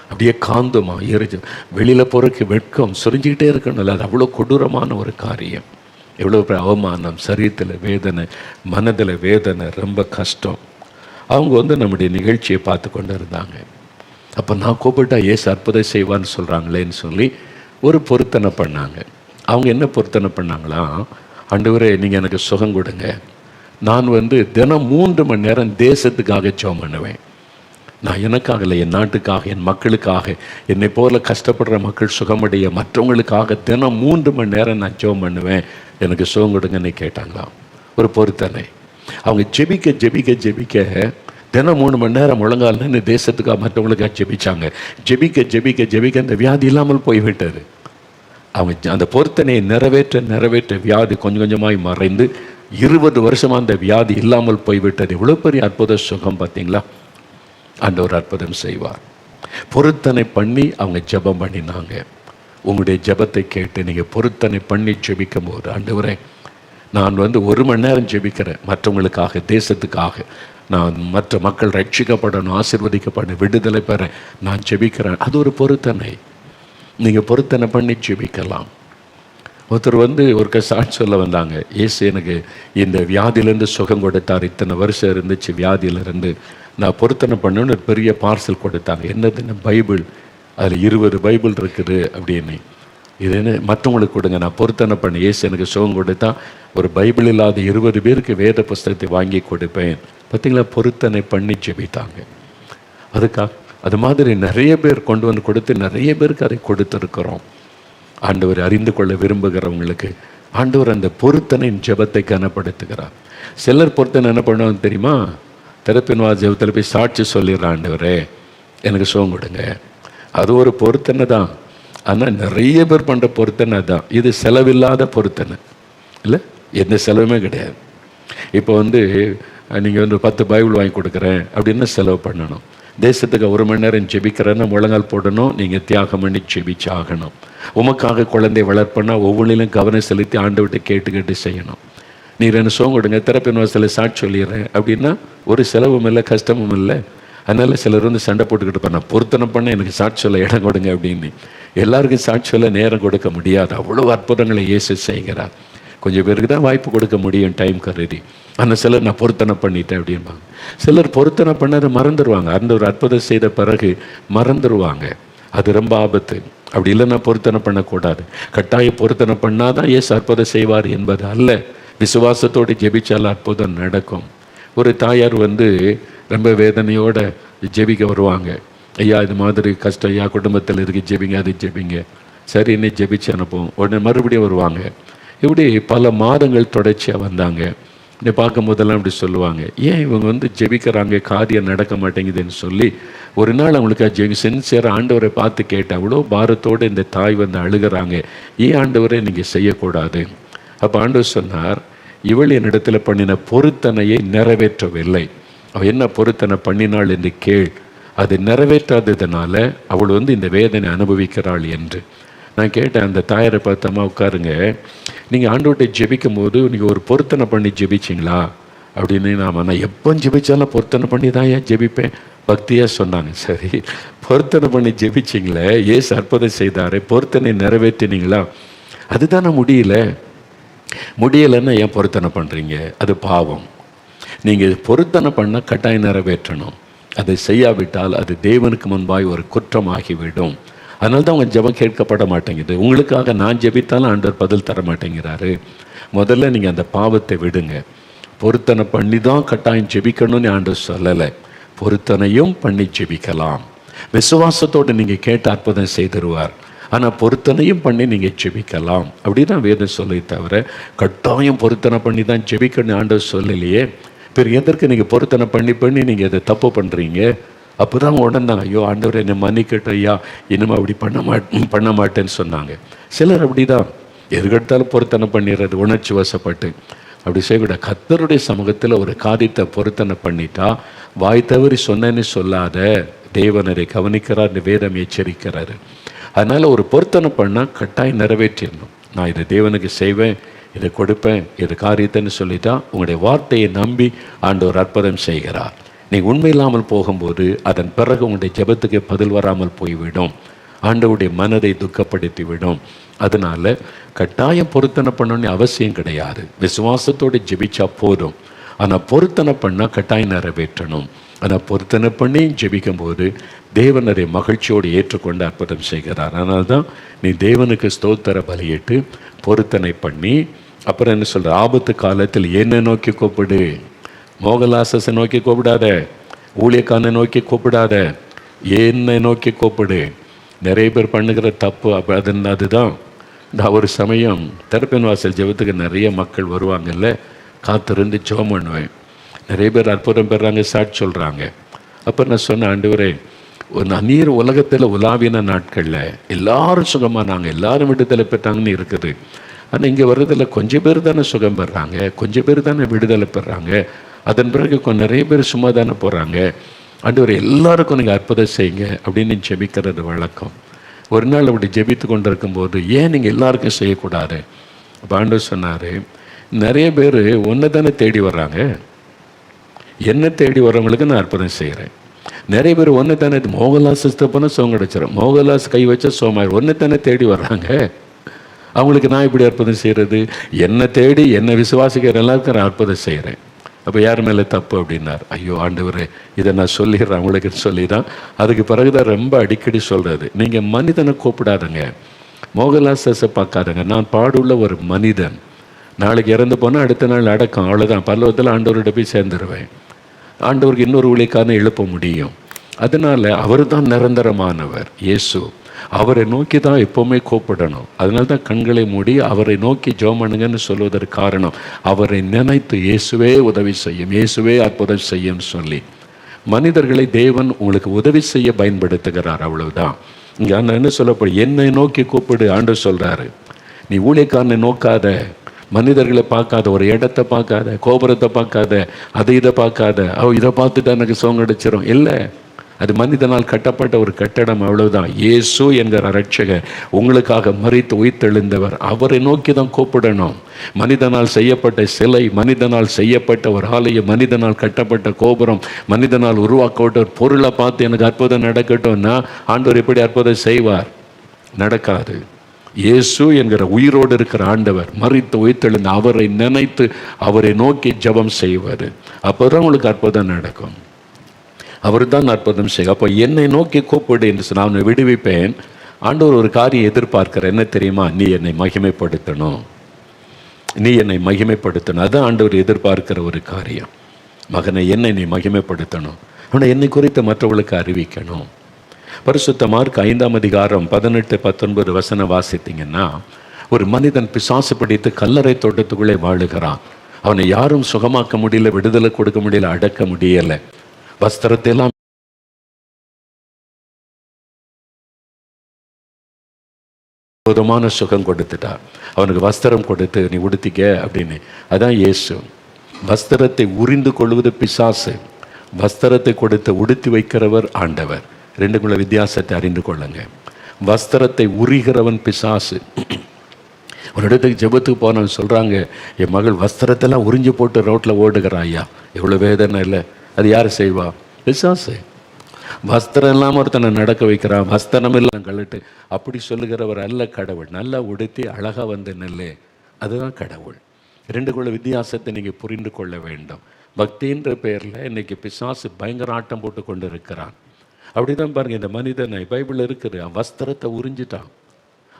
அப்படியே காந்தமாக எரிஞ்சு, வெளியில் போகிறதுக்கு வெட்கம், சொரிஞ்சிக்கிட்டே இருக்கணும்ல, அது அவ்வளோ கொடூரமான ஒரு காரியம். எவ்வளோ அவமானம், சரீரத்தில் வேதனை, மனதில் வேதனை, ரொம்ப கஷ்டம். அவங்க வந்து நம்முடைய நிகழ்ச்சியை பார்த்து கொண்டு இருந்தாங்க. அப்போ நான் கூப்பிட்டா ஏசு அற்புதம் செய்வான்னு சொல்கிறாங்களேன்னு சொல்லி ஒரு பொருத்தனை பண்ணாங்க. அவங்க என்ன பொருத்தனை பண்ணாங்களா, ஆண்டவரே நீங்கள் எனக்கு சுகம் கொடுங்க, நான் வந்து தினம் 3 மணி நேரம் தேசத்துக்காக ஜெபம் பண்ணுவேன், நான் எனக்காக இல்லை, என் நாட்டுக்காக, என் மக்களுக்காக, என்னை போல கஷ்டப்படுற மக்கள் சுகமடைய மற்றவங்களுக்காக தினம் 3 மணி நேரம் நான் ஜெபம் பண்ணுவேன், எனக்கு சுகம் கொடுங்கன்னு கேட்டாங்களாம். ஒரு பொருத்தனை. அவங்க ஜெபிக்க ஜெபிக்க ஜெபிக்க தினம் 3 மணி நேரம் முழங்கால்னு தேசத்துக்காக மற்றவங்களுக்காக ஜெபிச்சாங்க. ஜெபிக்க ஜெபிக்க ஜெபிக்க அந்த வியாதி இல்லாமல் போய்விட்டது. அவங்க அந்த பொருத்தனையை நிறைவேற்ற நிறைவேற்ற வியாதி கொஞ்சம் கொஞ்சமாய் மறைந்து 20 வருஷமாக அந்த வியாதி இல்லாமல் போய்விட்டது. இவ்வளோ பெரிய அற்புத சுகம் பார்த்தீங்களா? ஆண்டவர் அற்புதம் செய்வார். பொருத்தனை பண்ணி அவங்க ஜெபம் பண்ணினாங்க. உங்களுடைய ஜெபத்தை கேட்டு நீங்கள் பொருத்தனை பண்ணி ஜெபிக்கும் போது, ஆண்டவரே நான் வந்து 1 மணி நேரம் ஜெபிக்கிறேன் மற்றவங்களுக்காக, தேசத்துக்காக, நான் மற்ற மக்கள் ரட்சிக்கப்படணும், ஆசீர்வதிக்கப்படணும், விடுதலை பெற நான் ஜெபிக்கிறேன். அது ஒரு பொருத்தனை. நீங்கள் பொருத்தனை பண்ணி ஜெபிக்கலாம். ஒருத்தர் வந்து ஒரு சாட்சி சொல்ல வந்தாங்க, ஏசு எனக்கு இந்த வியாதியிலேருந்து சுகம் கொடுத்தார், இத்தனை வருஷம் இருந்துச்சு வியாதியிலேருந்து, நான் பொருத்தனை பண்ணணுன்னு ஒரு பெரிய பார்சல் கொடுத்தாங்க. என்னதுன்னு பைபிள், அதில் 20 பைபிள் இருக்குது அப்படின்னு. இது என்ன மற்றவங்களுக்கு கொடுங்க, நான் பொருத்தனை பண்ணி ஏசு எனக்கு சுகம் கொடுத்தா ஒரு பைபிள் இல்லாத 20 பேருக்கு வேத புஸ்தகத்தை வாங்கி கொடுப்பேன். பார்த்தீங்களா, பொருத்தனை பண்ணி ஜெபித்தாங்க. அது மாதிரி நிறைய பேர் கொண்டு வந்து கொடுத்து நிறைய பேருக்கு அதை கொடுத்துருக்கிறோம். ஆண்டவர் அறிந்து கொள்ள விரும்புகிறவங்களுக்கு ஆண்டவர் அந்த பொருத்தனின் ஜெபத்தை கனப்படுத்துகிறார். சிலர் பொருத்தனை என்ன பண்ணுவாங்க தெரியுமா? திறப்பின்வா ஜெபத்தில் போய் சாட்சி சொல்லிடுறான், ஆண்டவரே எனக்கு சுகம் கொடுங்க. அது ஒரு பொருத்தனை தான். ஆனால் நிறைய பேர் பண்ணுற பொருத்தனை தான். இது செலவில்லாத பொருத்தனை இல்லை, எந்த செலவுமே கிடையாது. இப்போ நீங்கள் 10 பைபிள் வாங்கி கொடுக்குறேன் அப்படின்னா செலவு பண்ணணும். தேசத்துக்கு 1 மணி நேரம் ஜெபிக்கிறேன்னா முழங்கால் போடணும், நீங்கள் தியாகம் பண்ணி ஜெபிச்சு ஆகணும். உமக்காக குழந்தை வளர்ப்பனா ஒவ்வொன்றிலும் கவனம் செலுத்தி ஆண்டவர்கிட்ட கேட்டு செய்யணும். நீர் என்ன சுகம் கொடுங்க, திறப்பின் வாசலில் சாட்சி சொல்லிடுறேன் அப்படின்னா ஒரு செலவும் இல்லை, கஷ்டமும் இல்லை. அதனால் சிலர் சண்டை போட்டுக்கிட்டு பண்ண பொருத்தனை பண்ண எனக்கு சாட்சி சொல்ல இடம் கொடுங்க அப்படின்னு. எல்லாருக்கும் சாட்சி சொல்ல நேரம் கொடுக்க முடியாது. அவ்வளோ அற்புதங்களை இயேசு செய்கிறார். கொஞ்சம் பேருக்கு தான் வாய்ப்பு கொடுக்க முடியும் டைம் கருதி. ஆனால் சிலர் நான் பொருத்தனை பண்ணிட்டேன் அப்படின்பாங்க. சிலர் பொருத்தனை பண்ணதை மறந்துடுவாங்க. அந்த ஒரு அற்புதம் செய்த பிறகு மறந்துடுவாங்க. அது ரொம்ப ஆபத்து. அப்படி இல்லைன்னா பொருத்தனை பண்ணக்கூடாது. கட்டாய பொருத்தனை பண்ணாதான் இயேசு அற்புதம் செய்வார் என்பது அல்ல. விசுவாசத்தோடு ஜெபிச்சால் அற்புதம் நடக்கும். ஒரு தாயார் ரொம்ப வேதனையோடு ஜெபிக்க வருவாங்க. ஐயா இது மாதிரி கஷ்டம் ஐயா, குடும்பத்தில் இருக்கு, ஜெபிங்க, அது ஜெபிங்க. சரின்னு ஜெபிச்சு அனுப்புவோம். உடனே மறுபடியும் வருவாங்க. இப்படி பல மாதங்கள் தொடர்ச்சியாக வந்தாங்க. இப்படி பார்க்கும் போதெல்லாம் இப்படி சொல்லுவாங்க, ஏன் இவங்க ஜெபிக்கிறாங்க, காரியம் நடக்க மாட்டேங்குதுன்னு சொல்லி ஒரு நாள் அவங்களுக்கு சின்சியராக ஆண்டவரை பார்த்து கேட்டேன். அவ்வளோ பாரத்தோடு இந்த தாய் அழுகிறாங்க, ஏன் ஆண்டவரை நீங்கள் செய்யக்கூடாது? அப்போ ஆண்டவர் சொன்னார், இவள் என்னிடத்தில் பண்ணின பொருத்தனையை நிறைவேற்றவில்லை. அவள் என்ன பொருத்தனை பண்ணினாள் என்று கேள். அது நிறைவேற்றாததுனால அவள் இந்த வேதனை அனுபவிக்கிறாள் என்று. நான் கேட்டேன், அந்த தாயாரை பார்த்தம்மா உட்காருங்க, நீங்கள் ஆண்டவர்கிட்ட ஜெபிக்கும் போது நீங்கள் ஒரு பொருத்தனை பண்ணி ஜெபிச்சிங்களா அப்படின்னு. நான் எப்போ ஜெபிச்சாலும் பொருத்தனை பண்ணி தான் ஏன் ஜெபிப்பேன் பக்தியாக சொன்னாங்க. சரி, பொருத்தனை பண்ணி ஜெபிச்சிங்களே, ஏசு அற்புதம் செய்தார், பொருத்தனை நிறைவேற்றினீங்களா? அதுதானே முடியலைன்னா ஏன் பொருத்தனை பண்ணுறீங்க? அது பாவம். நீங்கள் பொருத்தனை பண்ண கட்டாயம் நிறைவேற்றணும். அதை செய்யாவிட்டால் அது தேவனுக்கு முன்பாய் ஒரு குற்றமாகிவிடும். அதனால தான் உங்கள் ஜெபம் கேட்கப்பட மாட்டேங்குது. உங்களுக்காக நான் ஜெபித்தாலும் ஆண்டவர் பதில் தர மாட்டேங்கிறாரு. முதல்ல நீங்கள் அந்த பாவத்தை விடுங்க. பொருத்தனை பண்ணி தான் கட்டாயம் ஜெபிக்கணும்னு ஆண்டவர் சொல்லலை. பொருத்தனையும் பண்ணி ஜெபிக்கலாம். விசுவாசத்தோடு நீங்கள் கேட்டு அற்புதம் செய்திருவார். ஆனால் பொருத்தனையும் பண்ணி நீங்கள் ஜெபிக்கலாம் அப்படின்னு தான் வேதம் சொல்லி தவிர கட்டாயம் பொருத்தனை பண்ணி தான் ஜெபிக்கணும்னு ஆண்டவர் சொல்லலையே. பிறகு எதற்கு நீங்கள் பொருத்தனை பண்ணி நீங்கள் இதை தப்பு பண்ணுறீங்க? அப்போ தான் உடனே ஐயோ ஆண்டவர் என்னை மன்னிக்கட்டும் ஐயா, இனிமேல் அப்படி பண்ண மாட்டேன்னு சொன்னாங்க. சிலர் அப்படி தான் எதுக்கெடுத்தாலும் பொருத்தனை பண்ணிடுறது, உணர்ச்சி வசப்பட்டு. அப்படி செய்யக்கூடாது. கர்த்தருடைய சமூகத்தில் ஒரு காரியத்தை பொருத்தனை பண்ணிட்டா வாய் தவறி சொன்னேன்னு சொல்லாத, தேவனரை கவனிக்கிறார், இந்த வேதம் எச்சரிக்கிறாரு. அதனால் ஒரு பொருத்தனை பண்ணால் கட்டாயம் நிறைவேற்றிடணும். நான் இதை தேவனுக்கு செய்வேன், இதை கொடுப்பேன், இது காரியத்தைன்னு சொல்லிட்டா உங்களுடைய வார்த்தையை நம்பி ஆண்டவர் அற்புதம் செய்கிறார். நீங்கள் உண்மை இல்லாமல் போகும்போது அதன் பிறகு உங்களுடைய ஜெபத்துக்கு பதில் வராமல் போய்விடும். ஆண்டவருடைய மனதை துக்கப்படுத்தி விடும். அதனால் கட்டாயம் பொருத்தனை பண்ணணும்னு அவசியம் கிடையாது. விசுவாசத்தோடு ஜெபிச்சா போதும். ஆனால் பொருத்தனை பண்ணால் கட்டாயம் நிறைவேற்றணும். ஆனால் பொருத்தனை பண்ணி ஜெபிக்கும் போது தேவன் அதை மகிழ்ச்சியோடு ஏற்றுக்கொண்டு அற்புதம் செய்கிறார். அதனால தான் நீ தேவனுக்கு ஸ்தோத்திர பலியிட்டு பொருத்தனை பண்ணி அப்புறம் என்ன சொல்கிற, ஆபத்து காலத்தில் என்னை நோக்கி கூப்பிடு. மோகலாசஸை நோக்கி கூப்பிடாத, ஊழியக்காரனை நோக்கி கூப்பிடாத, என்னை நோக்கி கூப்பிடு. நிறைய பேர் பண்ணுகிற தப்பு அதுதான். நான் ஒரு சமயம் திறப்பின் வாசல் ஜெபத்துக்கு நிறைய மக்கள் வருவாங்கல்ல, காத்திருந்து ஜெபம் பண்ணுவேன். நிறைய பேர் அற்புதம் பெறாங்க, சாட்சி சொல்கிறாங்க. அப்போ நான் சொன்னேன், ஆண்டவரே நீர் உலகத்தில் உலாவின நாட்களில் எல்லாரும் சுகமானாங்க, எல்லாரும் விடுதலை பெற்றாங்கன்னு இருக்குது. ஆனால் இங்கே வர்றதில் கொஞ்சம் பேர் தானே சுகம் பெறாங்க, கொஞ்சம் பேர் தானே விடுதலை பெறாங்க. அதன் பிறகு நிறைய பேர் சும்மா தானே போகிறாங்க. ஆண்டவர் எல்லாருக்கும் நீங்கள் அற்புதம் செய்யுங்க அப்படின்னு ஜெபிக்கிறது வழக்கம். ஒரு நாள் அப்படி ஜெபித்து கொண்டு இருக்கும்போது, ஏன் நீங்கள் எல்லாருக்கும் செய்யக்கூடாது? அப்போ ஆண்டவர் சொன்னார், நிறைய பேர் ஒன்று தானே தேடி வர்றாங்க, என்ன தேடி வர்றவங்களுக்கு நான் அற்புதம் செய்கிறேன். நிறைய பேர் ஒன்று தானே மோகன்லாஸ் போனால் சோகம் கிடச்சிடும், மோகன்லாஸ் கை வச்சா சோமாயிடும், ஒன்று தானே தேடி வர்றாங்க. அவங்களுக்கு நான் இப்படி அற்புதம் செய்கிறது? என்னை தேடி என்னை விசுவாசிக்கிற எல்லாருக்கும் நான் அற்புதம் செய்கிறேன். அப்போ யார் மேலே தப்பு அப்படின்னார். ஐயோ ஆண்டவரே, இதை நான் சொல்லிடுறேன் அவங்களுக்கு சொல்லி தான். அதுக்கு பிறகு தான் ரொம்ப அடிக்கடி சொல்கிறது, நீங்கள் மனிதனை கூப்பிடாதங்க, மோகன்லாஸை பார்க்காதங்க, நான் பாடுள்ள ஒரு மனிதன். நாளைக்கு இறந்து போனால் அடுத்த நாள் அடக்கம், அவ்வளோதான். பல்லவத்தில் ஆண்டவர்கிட்ட போய் சேர்ந்துருவேன். ஆண்டவருக்கு இன்னொரு ஊழியக்காரனை எழுப்ப முடியும். அதனால அவர் தான் நிரந்தரமானவர் இயேசு. அவரை நோக்கி தான் எப்போவுமே கூப்பிடணும். அதனால தான் கண்களை மூடி அவரை நோக்கி ஜெபம் பண்ணுங்கன்னு சொல்வதற்கு காரணம், அவரை நினைத்து இயேசுவே உதவி செய்யும், இயேசுவே அற்புதம் செய்யும் சொல்லி. மனிதர்களை தேவன் உங்களுக்கு உதவி செய்ய பயன்படுத்துகிறார், அவ்வளவுதான். இங்கே நான் என்ன சொல்லப்படும், என்னை நோக்கி கூப்பிடு ஆண்டவர் சொல்கிறாரு. நீ ஊழியக்காரனை நோக்காத, மனிதர்களை பார்க்காத, ஒரு இடத்தை பார்க்காத, கோபுரத்தை பார்க்காத, இதை பார்க்காத, இதை பார்த்துட்டு எனக்கு சோகம் அடிச்சிடும். இல்லை, அது மனிதனால் கட்டப்பட்ட ஒரு கட்டடம், அவ்வளவுதான். இயேசு என்கிற ரட்சகர் உங்களுக்காக மரித்து உயிர்த்தெழுந்தவர், அவரை நோக்கி தான் கூப்பிடணும். மனிதனால் செய்யப்பட்ட சிலை, மனிதனால் செய்யப்பட்ட ஒரு ஆலயம், மனிதனால் கட்டப்பட்ட கோபுரம், மனிதனால் உருவாக்கப்பட்ட ஒரு பொருளை பார்த்து எனக்கு அற்புதம் நடக்கட்டும்னா ஆண்டவர் எப்படி அற்புதம் செய்வார்? நடக்காது. இயேசு என்கிற உயிரோடு இருக்கிற ஆண்டவர், மரித்து உயிர்த்தெழுந்த அவரை நினைத்து அவரை நோக்கி ஜெபம் செய்வது, அப்போதான் உங்களுக்கு அற்புதம் நடக்கும். அவர் தான் அற்புதம் செய்ய. அப்போ என்னை நோக்கி கூப்பிடு என்று நான் அவனை விடுவிப்பேன். ஆண்டவர் ஒரு காரியம் எதிர்பார்க்கிற, என்ன தெரியுமா? நீ என்னை மகிமைப்படுத்தணும், நீ என்னை மகிமைப்படுத்தணும். அதுதான் ஆண்டவர் எதிர்பார்க்கிற ஒரு காரியம். மகனை, என்னை நீ மகிமைப்படுத்தணும், அவனை என்னை குறித்து மற்றவர்களுக்கு அறிவிக்கணும். பரிசுத்த மார்க் 5ஆம் அதிகாரம் 18-19 வசனம் வாசித்தீங்கன்னா, ஒரு மனிதன் பிசாசு பிடித்து கல்லறை தோட்டத்துக்குள்ளே வாழுகிறான். அவனை யாரும் சுகமாக்க முடியல, விடுதலை கொடுக்க முடியல, அடக்க முடியலை. வஸ்திரத்தை எல்லாம் போதுமான சுகம் கொடுத்துட்டா. அவனுக்கு வஸ்திரம் கொடுத்து நீ உடுத்திக்க அப்படின்னு. அதான் இயேசு. வஸ்திரத்தை உரிந்து கொள்வது பிசாசு, வஸ்திரத்தை கொடுத்து உடுத்தி வைக்கிறவர் ஆண்டவர். ரெண்டுக்குள்ள வித்தியாசத்தை அறிந்து கொள்ளுங்க. வஸ்திரத்தை உரிகிறவன் பிசாசு. ஒரு இடத்துக்கு ஜெபத்துக்கு போனவன் சொல்கிறாங்க, என் மகள் வஸ்திரத்தெல்லாம் உறிஞ்சி போட்டு ரோட்டில் ஓடுகிறாயா, எவ்வளோ வேதனை இல்லை. அது யார் செய்வா? பிசாசு. வஸ்திரம் இல்லாமல் ஒருத்தனை நடக்க வைக்கிறான், வஸ்திரம் எல்லாம் கழட்டு, அப்படி சொல்லுகிறவர் அல்ல கடவுள். நல்லா உடுத்தி அழகாக வந்து நெல்லே, அதுதான் கடவுள். ரெண்டுக்குள்ள வித்தியாசத்தை நீங்கள் புரிந்து கொள்ள வேண்டும். பக்தின்ற பெயரில் இன்னைக்கு பிசாசு பயங்கர ஆட்டம் போட்டு கொண்டு இருக்கிறான். அப்படிதான் பாருங்கள், இந்த மனிதனை பைபிள் இருக்குது, அவன் வஸ்திரத்தை உறிஞ்சிட்டான்.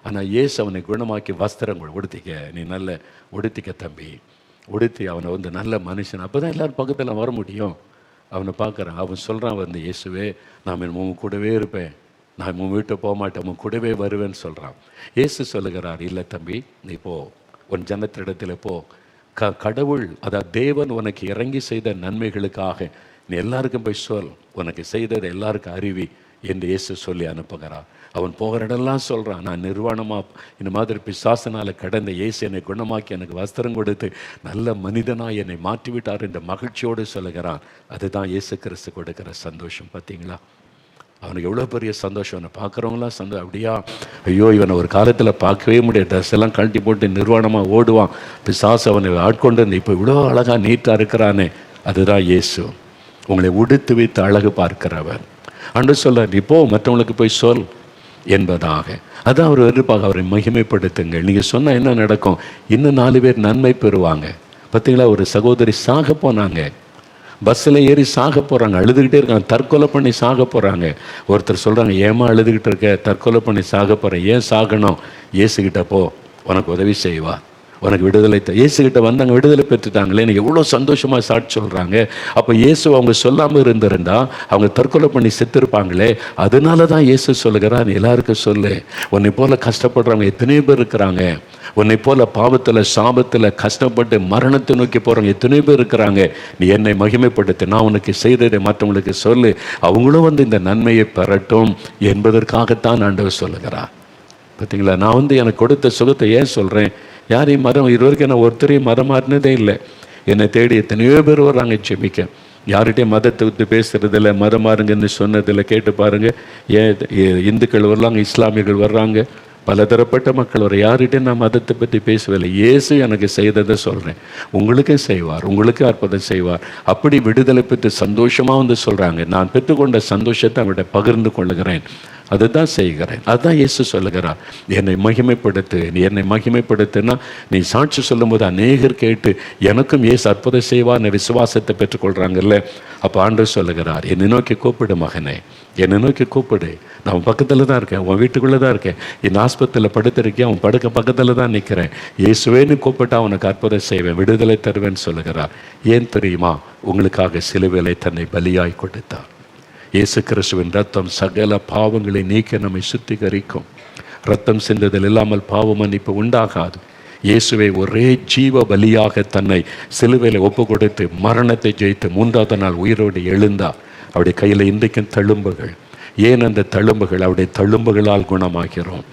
ஆனால் இயேசு அவனை குணமாக்கி வஸ்திரங்கள் உடுத்திக்க, நீ நல்ல உடுத்திக்க தம்பி, உடுத்தி அவனை வந்து நல்ல மனுஷன். அப்போ தான் எல்லோரும் பக்கத்தில் வர முடியும். அவனை பார்க்குறான், அவன் சொல்கிறான் வந்து, இயேசுவே நான் உன் கூடவே இருப்பேன், நான் உன் வீட்டை போக மாட்டேன், உன் கூடவே வருவேன்னு சொல்கிறான். இயேசு சொல்லுகிறார், இல்லை தம்பி, நீ போ, உன் ஜனத்திடத்தில் போ. கடவுள், அதாவது தேவன் உனக்கு இறங்கி செய்த நன்மைகளுக்காக நீ எல்லாருக்கும் போய் சொல், உனக்கு செய்ததை எல்லாருக்கும் அறிவி என்று இயேசு சொல்லி அனுப்புகிறார். அவன் போகிற இடம்லாம் சொல்கிறான், நான் நிர்வாணமாக இந்த மாதிரி பிசாசினால் கடந்த இயேசு என்னை குணமாக்கி எனக்கு வஸ்திரம் கொடுத்து நல்ல மனிதனாக என்னை மாற்றிவிட்டார் என்ற மகிழ்ச்சியோடு சொல்லுகிறான். அதுதான் இயேசு கிறிஸ்து கொடுக்குற சந்தோஷம். பார்த்தீங்களா? அவனுக்கு எவ்வளோ பெரிய சந்தோஷம். அவனை பார்க்குறவங்களாம் சந்தோஷம். அப்படியா, ஐயோ இவனை ஒரு காலத்தில் பார்க்கவே முடியாது, ட்ரெஸ் எல்லாம் கழட்டி போட்டு நிர்வாணமாக ஓடுவான், பிசாசு அவனை ஆட்கொண்டு வந்து இப்போ இவ்வளோ அழகாக நீட்டாக இருக்கிறானே. அதுதான் இயேசு, உங்களை உடுத்து வைத்து அழகு பார்க்கிறவர். அன்று சொல்ல, நீ போ, மற்றவங்களுக்கு போய் சொல் என்பதாக. அதான் அவர் எதிர்ப்பாக, அவரை மகிமைப்படுத்துங்கள். நீங்கள் சொன்னால் என்ன நடக்கும்? இன்னும் 4 பேர் நன்மை பெறுவாங்க. பார்த்தீங்களா, ஒரு சகோதரி சாக போனாங்க, பஸ்ஸில் ஏறி சாக போகிறாங்க, அழுதுகிட்டே இருக்காங்க, தற்கொலை பண்ணி சாக போகிறாங்க. ஒருத்தர் சொல்கிறாங்க, ஏமா அழுதுகிட்டு இருக்க, தற்கொலை பண்ணி சாக போகிறேன், ஏன் சாகணும்? இயேசுகிட்ட போ, உனக்கு உதவி செய்வா, உனக்கு விடுதலை. இயேசுகிட்ட வந்தாங்க, விடுதலை பெற்றுட்டாங்களே, எனக்கு எவ்வளோ சந்தோஷமாக சாட்சி சொல்கிறாங்க. அப்போ இயேசு அவங்க சொல்லாமல் இருந்திருந்தா அவங்க தற்கொலை பண்ணி செத்துருப்பாங்களே. அதனால தான் இயேசு சொல்லுகிறான், எல்லாருக்கும் சொல்லு, உன்னை போல் கஷ்டப்படுறவங்க எத்தனையோ பேர் இருக்கிறாங்க, உன்னை போல் பாவத்தில் சாபத்தில் கஷ்டப்பட்டு மரணத்தை நோக்கி போகிறவங்க எத்தனையோ பேர் இருக்கிறாங்க. நீ என்னை மகிமைப்படுத்து, நான் உனக்கு செய்ததை மற்றவங்களுக்கு சொல்லு, அவங்களும் வந்து இந்த நன்மையை பெறட்டும் என்பதற்காகத்தான் ஆண்டவர் சொல்லுகிறார். பார்த்தீங்களா? நான் வந்து எனக்கு கொடுத்த சுகத்தை ஏன் சொல்கிறேன்? யாரையும் மதம் இதுவரைக்கும் நான் ஒருத்தரையும் மதம் மாறினதே இல்லை. என்னை தேடி எத்தனையோ பேர் வர்றாங்க செபிக்க. யார்கிட்டையும் மதத்தை விட்டு பேசுகிறதில்ல, மதம் மாறுங்கன்னு சொன்னதில்லை. கேட்டு பாருங்கள், ஏன் இந்துக்கள் வர்றாங்க, இஸ்லாமியர்கள் வர்றாங்க, பலதரப்பட்ட மக்கள் வர. யார்கிட்டையும் நான் மதத்தை பற்றி பேசவில்லை. இயேசு எனக்கு செய்ததை சொல்கிறேன், உங்களுக்கும் செய்வார், உங்களுக்கும் அற்புதம் செய்வார். அப்படி விடுதலை பெற்று சந்தோஷமாக வந்து சொல்கிறாங்க. நான் பெற்றுக்கொண்ட சந்தோஷத்தை அவங்கள்ட்ட பகிர்ந்து கொள்ளுகிறேன், அதுதான் செய்கிறேன். அதுதான் இயேசு சொல்லுகிறார், என்னை மகிமைப்படுத்து. நீ என்னை மகிமைப்படுத்துன்னா, நீ சாட்சி சொல்லும்போது அநேகர் கேட்டு எனக்கும் இயேசு அற்புதம் செய்வார் விசுவாசத்தை பெற்றுக்கொள்கிறாங்கல்ல. அப்போ ஆண்டவர் சொல்லுகிறார், என்னை நோக்கி கூப்பிடு மகனே, என்னை நோக்கி கூப்பிடு, நான் பக்கத்தில் தான் இருக்கேன், உன் வீட்டுக்குள்ளே தான் இருக்கேன், என் ஆஸ்பத்திரியில் படுத்திருக்கேன், அவன் படுக்க பக்கத்தில் தான் நிற்கிறேன். இயேசுவேன்னு கூப்பிட்டா அவனுக்கு அற்புதம் செய்வேன், விடுதலை தருவேன்னு சொல்லுகிறார். ஏன் தெரியுமா? உங்களுக்காக சிலுவையிலே தன்னை பலியாய் கொடுத்தார். இயேசு கிறிஸ்துவின் ரத்தம் சகல பாவங்களை நீக்க நம்மை சுத்திகரிக்கும். ரத்தம் சிந்ததில் இல்லாமல் பாவ மன்னிப்பு உண்டாகாது. இயேசுவை ஒரே ஜீவ பலியாக தன்னை சிலுவையில் ஒப்பு கொடுத்து மரணத்தை ஜெயித்து 3ஆவது நாள் உயிரோடு எழுந்தார். அவருடைய கையில் இன்றைக்கும் தழும்புகள். ஏன் அந்த தழும்புகள்? அவருடைய தழும்புகளால் குணமாகிறோம்.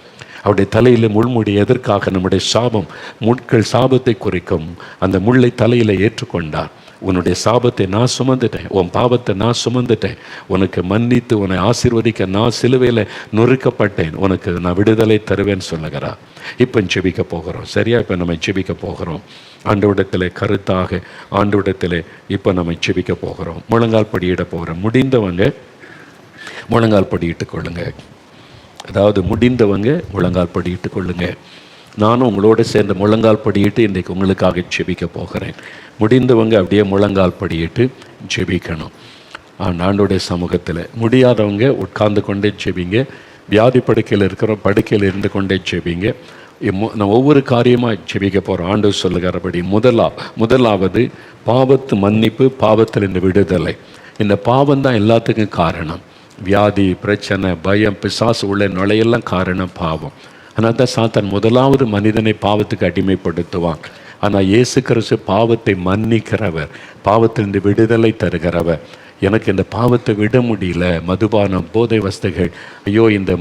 அவருடைய தலையில் முள்முடி எதற்காக? நம்முடைய சாபம், முட்கள் சாபத்தை குறிக்கும். அந்த முள்ளை தலையில் ஏற்றுக்கொண்டார். உன்னுடைய சாபத்தை நான் சுமந்துட்டேன், உன் பாவத்தை நான் சுமந்துட்டேன், உனக்கு மன்னித்து உன்னை ஆசீர்வதிக்க நான் சிலுவையில் நொறுக்கப்பட்டேன், உனக்கு நான் விடுதலை தருவேன்னு சொல்லுகிறார். இப்போ ஜெபிக்க போகிறோம். சரியா? இப்போ நம்ம ஜெபிக்க போகிறோம். ஆண்டவரிடத்தில் கருத்தாக ஆண்டவரிடத்தில் இப்போ நம்ம ஜெபிக்க போகிறோம். முழங்கால் படியிட போகிறோம். முடிந்தவங்க முழங்கால் படியிட்டு கொள்ளுங்க. அதாவது முடிந்தவங்க முழங்கால் படியிட்டு கொள்ளுங்க. நானும் உங்களோட சேர்ந்து முழங்கால் படியிட்டு இன்றைக்கு உங்களுக்காக ஜெபிக்க போகிறேன். முடிந்தவங்க அப்படியே முழங்கால் படியிட்டு ஜெபிக்கணும் ஆண்டோடைய சமூகத்தில். முடியாதவங்க உட்கார்ந்து கொண்டே ஜெபிங்க. வியாதி படுக்கையில் இருக்கிறோம், படுக்கையில் இருந்து கொண்டே ஜெபிங்க. நம்ம ஒவ்வொரு காரியமாக ஜெபிக்க போகிறோம். ஆண்டவர் சொல்லுகிறபடி முதலாவது பாவத்து மன்னிப்பு, பாவத்தில் இந்த விடுதலை. இந்த பாவம் தான் எல்லாத்துக்கும் காரணம். வியாதி, பிரச்சனை, பயம், பிசாசு உள்ள நுழையெல்லாம் காரணம் பாவம். ஆனால் தான் சாத்தான் முதலாவது மனிதனை பாவத்துக்கு அடிமைப்படுத்துவான். ஆனால் இயேசு கிறிஸ்து பாவத்தை மன்னிக்கிறவர், பாவத்திலிருந்து விடுதலை தருகிறவர். எனக்கு இந்த பாவத்தை விட முடியல, மதுபானம், போதை வஸ்துகள், ஐயோ இந்த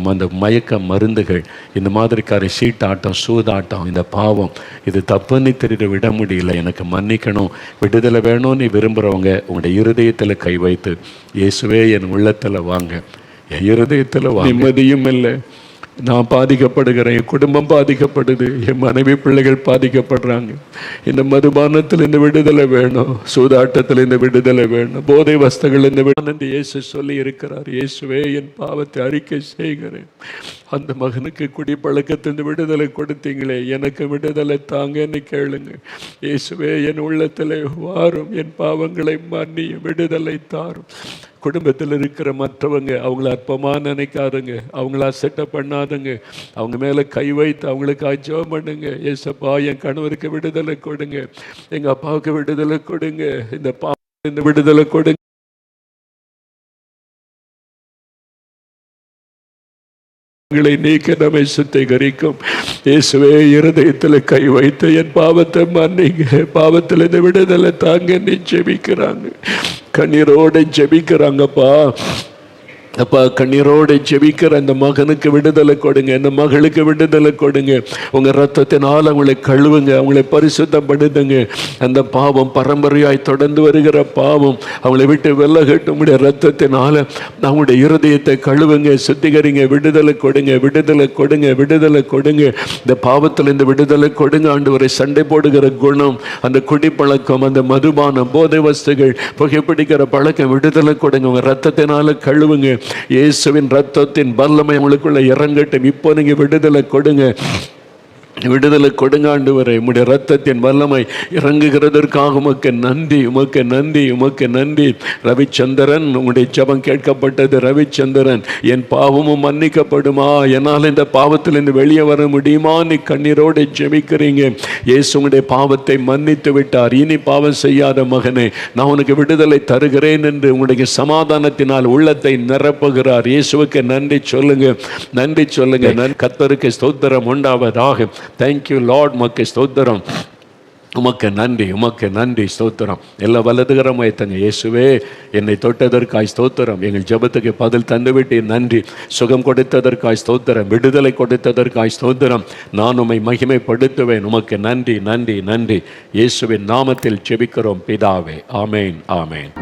மயக்க மருந்துகள், இந்த மாதிரிக்கார சீட்டாட்டம், சூதாட்டம், இந்த பாவம், இது தப்புன்னு தெரிந்து விட முடியல, எனக்கு மன்னிக்கணும், விடுதலை வேணும்னு விரும்புகிறவங்க உங்களுடைய இருதயத்தில் கை வைத்து, இயேசுவே என் உள்ளத்தில் வாங்க, என் இருதயத்தில் நிம்மதியும் இல்லை, நான் பாதிக்கப்படுகிறேன், என் குடும்பம் பாதிக்கப்படுது, என் மனைவி பிள்ளைகள் பாதிக்கப்படுறாங்க, இந்த மதுபானத்தில் இந்த விடுதலை வேணும், சூதாட்டத்தில் இந்த விடுதலை வேணும், போதை வஸ்துகள் இந்த விடுதலை இயேசு சொல்லி இருக்கிறார். இயேசுவே என் பாவத்தை அறிக்கை செய்கிறேன். அந்த மகனுக்கு குடிப்பழக்கத்தின் விடுதலை கொடுத்தீங்களே, எனக்கு விடுதலை தாங்கன்னு கேளுங்க. இயேசுவே என் உள்ளத்தில் வாரும், என் பாவங்களை மன்னியும், விடுதலை தாரும். குடும்பத்தில் இருக்கிற மற்றவங்க அவங்கள அற்பமாக நினைக்காதுங்க, அவங்கள அசட்டை பண்ணாதுங்க, அவங்க மேலே கை வைத்து அவங்களுக்கு ஜெபம் பண்ணுங்க. ஏசப்பா என் கணவருக்கு விடுதலை கொடுங்க, எங்கள் அப்பாவுக்கு விடுதலை கொடுங்க, இந்த விடுதலை கொடுங்க. நீக்க நம்மை சுத்திகரிக்கும். இயேசுவே இருதயத்தில் கை வைத்து என் பாவத்தை மன்னிங்க, பாவத்தில் இந்த விடுதலை தாங்க நீ ஜெபிக்கிறாங்க, கண்ணீரோடு ஜெபிக்கிறாங்கப்பா. அப்பா கண்ணீரோடு ஜெபிக்கிற அந்த மகனுக்கு விடுதலை கொடுங்க, அந்த மகளுக்கு விடுதலை கொடுங்க. உங்கள் ரத்தத்தினால் அவங்களை கழுவுங்க, அவங்களை பரிசுத்தப்படுத்துங்க. அந்த பாவம் பரம்பரையாய் தொடர்ந்து வருகிற பாவம் அவங்களை விட்டு வெள்ளகட்ட முடிய ரத்தத்தினால அவங்களுடைய இருதயத்தை கழுவுங்க, சுத்திகரிங்க, விடுதலை கொடுங்க, விடுதலை கொடுங்க, விடுதலை கொடுங்க. இந்த பாவத்தில் இந்த விடுதலை கொடுங்க ஆண்டவரை. சண்டை போடுகிற குணம், அந்த குடிப்பழக்கம், அந்த மதுபானம், போதை வஸ்துகள், புகைப்பிடிக்கிற பழக்கம், விடுதலை கொடுங்க. உங்கள் ரத்தத்தினால கழுவுங்க. இயேசுவின் ரத்தத்தின் வல்லமை உங்களுக்குள்ள இறங்கட்டும். இப்போ நீங்க விடுதலை கொடுங்க, விடுதலை கொடுங்க ஆண்டவரே. உம்முடைய ரத்தத்தின் வல்லமை இறங்குகிறதற்காக உமக்கு நன்றி, உமக்கு நன்றி, உமக்கு நன்றி. ரவிச்சந்திரன், உங்களுடைய ஜெபம் கேட்கப்பட்டது. ரவிச்சந்திரன், என் பாவமும் மன்னிக்கப்படுமா, என்னால் இந்த பாவத்தில் இருந்து வெளியே வர முடியுமா நீ கண்ணீரோடு ஜெபிக்கிறீங்க. இயேசு உங்களுடைய பாவத்தை மன்னித்து விட்டார். இனி பாவம் செய்யாத மகனே, நான் உனக்கு விடுதலை தருகிறேன் என்று உங்களுடைய சமாதானத்தினால் உள்ளத்தை நிரப்புகிறார். இயேசுவுக்கு நன்றி சொல்லுங்க, நன்றி சொல்லுங்க. கர்த்தருக்கு ஸ்தோத்திரம் உண்டாவதாக. தேங்க்யூ லார்ட், உமக்கு ஸ்தோத்திரம், உமக்கு நன்றி, உமக்கு நன்றி, ஸ்தோத்திரம். எல்லா வலதுகரமாய் தங்க. இயேசுவே என்னை தொட்டதற்காய் ஸ்தோத்திரம், எங்கள் ஜெபத்துக்கு பதில் தந்துவிட்டு நன்றி. சுகம் கொடுத்ததற்காய் ஸ்தோத்திரம், விடுதலை கொடுத்ததற்காய் ஸ்தோத்திரம். நான் உம்மை மகிமைப்படுத்துவேன். உமக்கு நன்றி, நன்றி, நன்றி. இயேசுவின் நாமத்தில் ஜெபிக்கிறோம் பிதாவே. ஆமேன், ஆமேன்.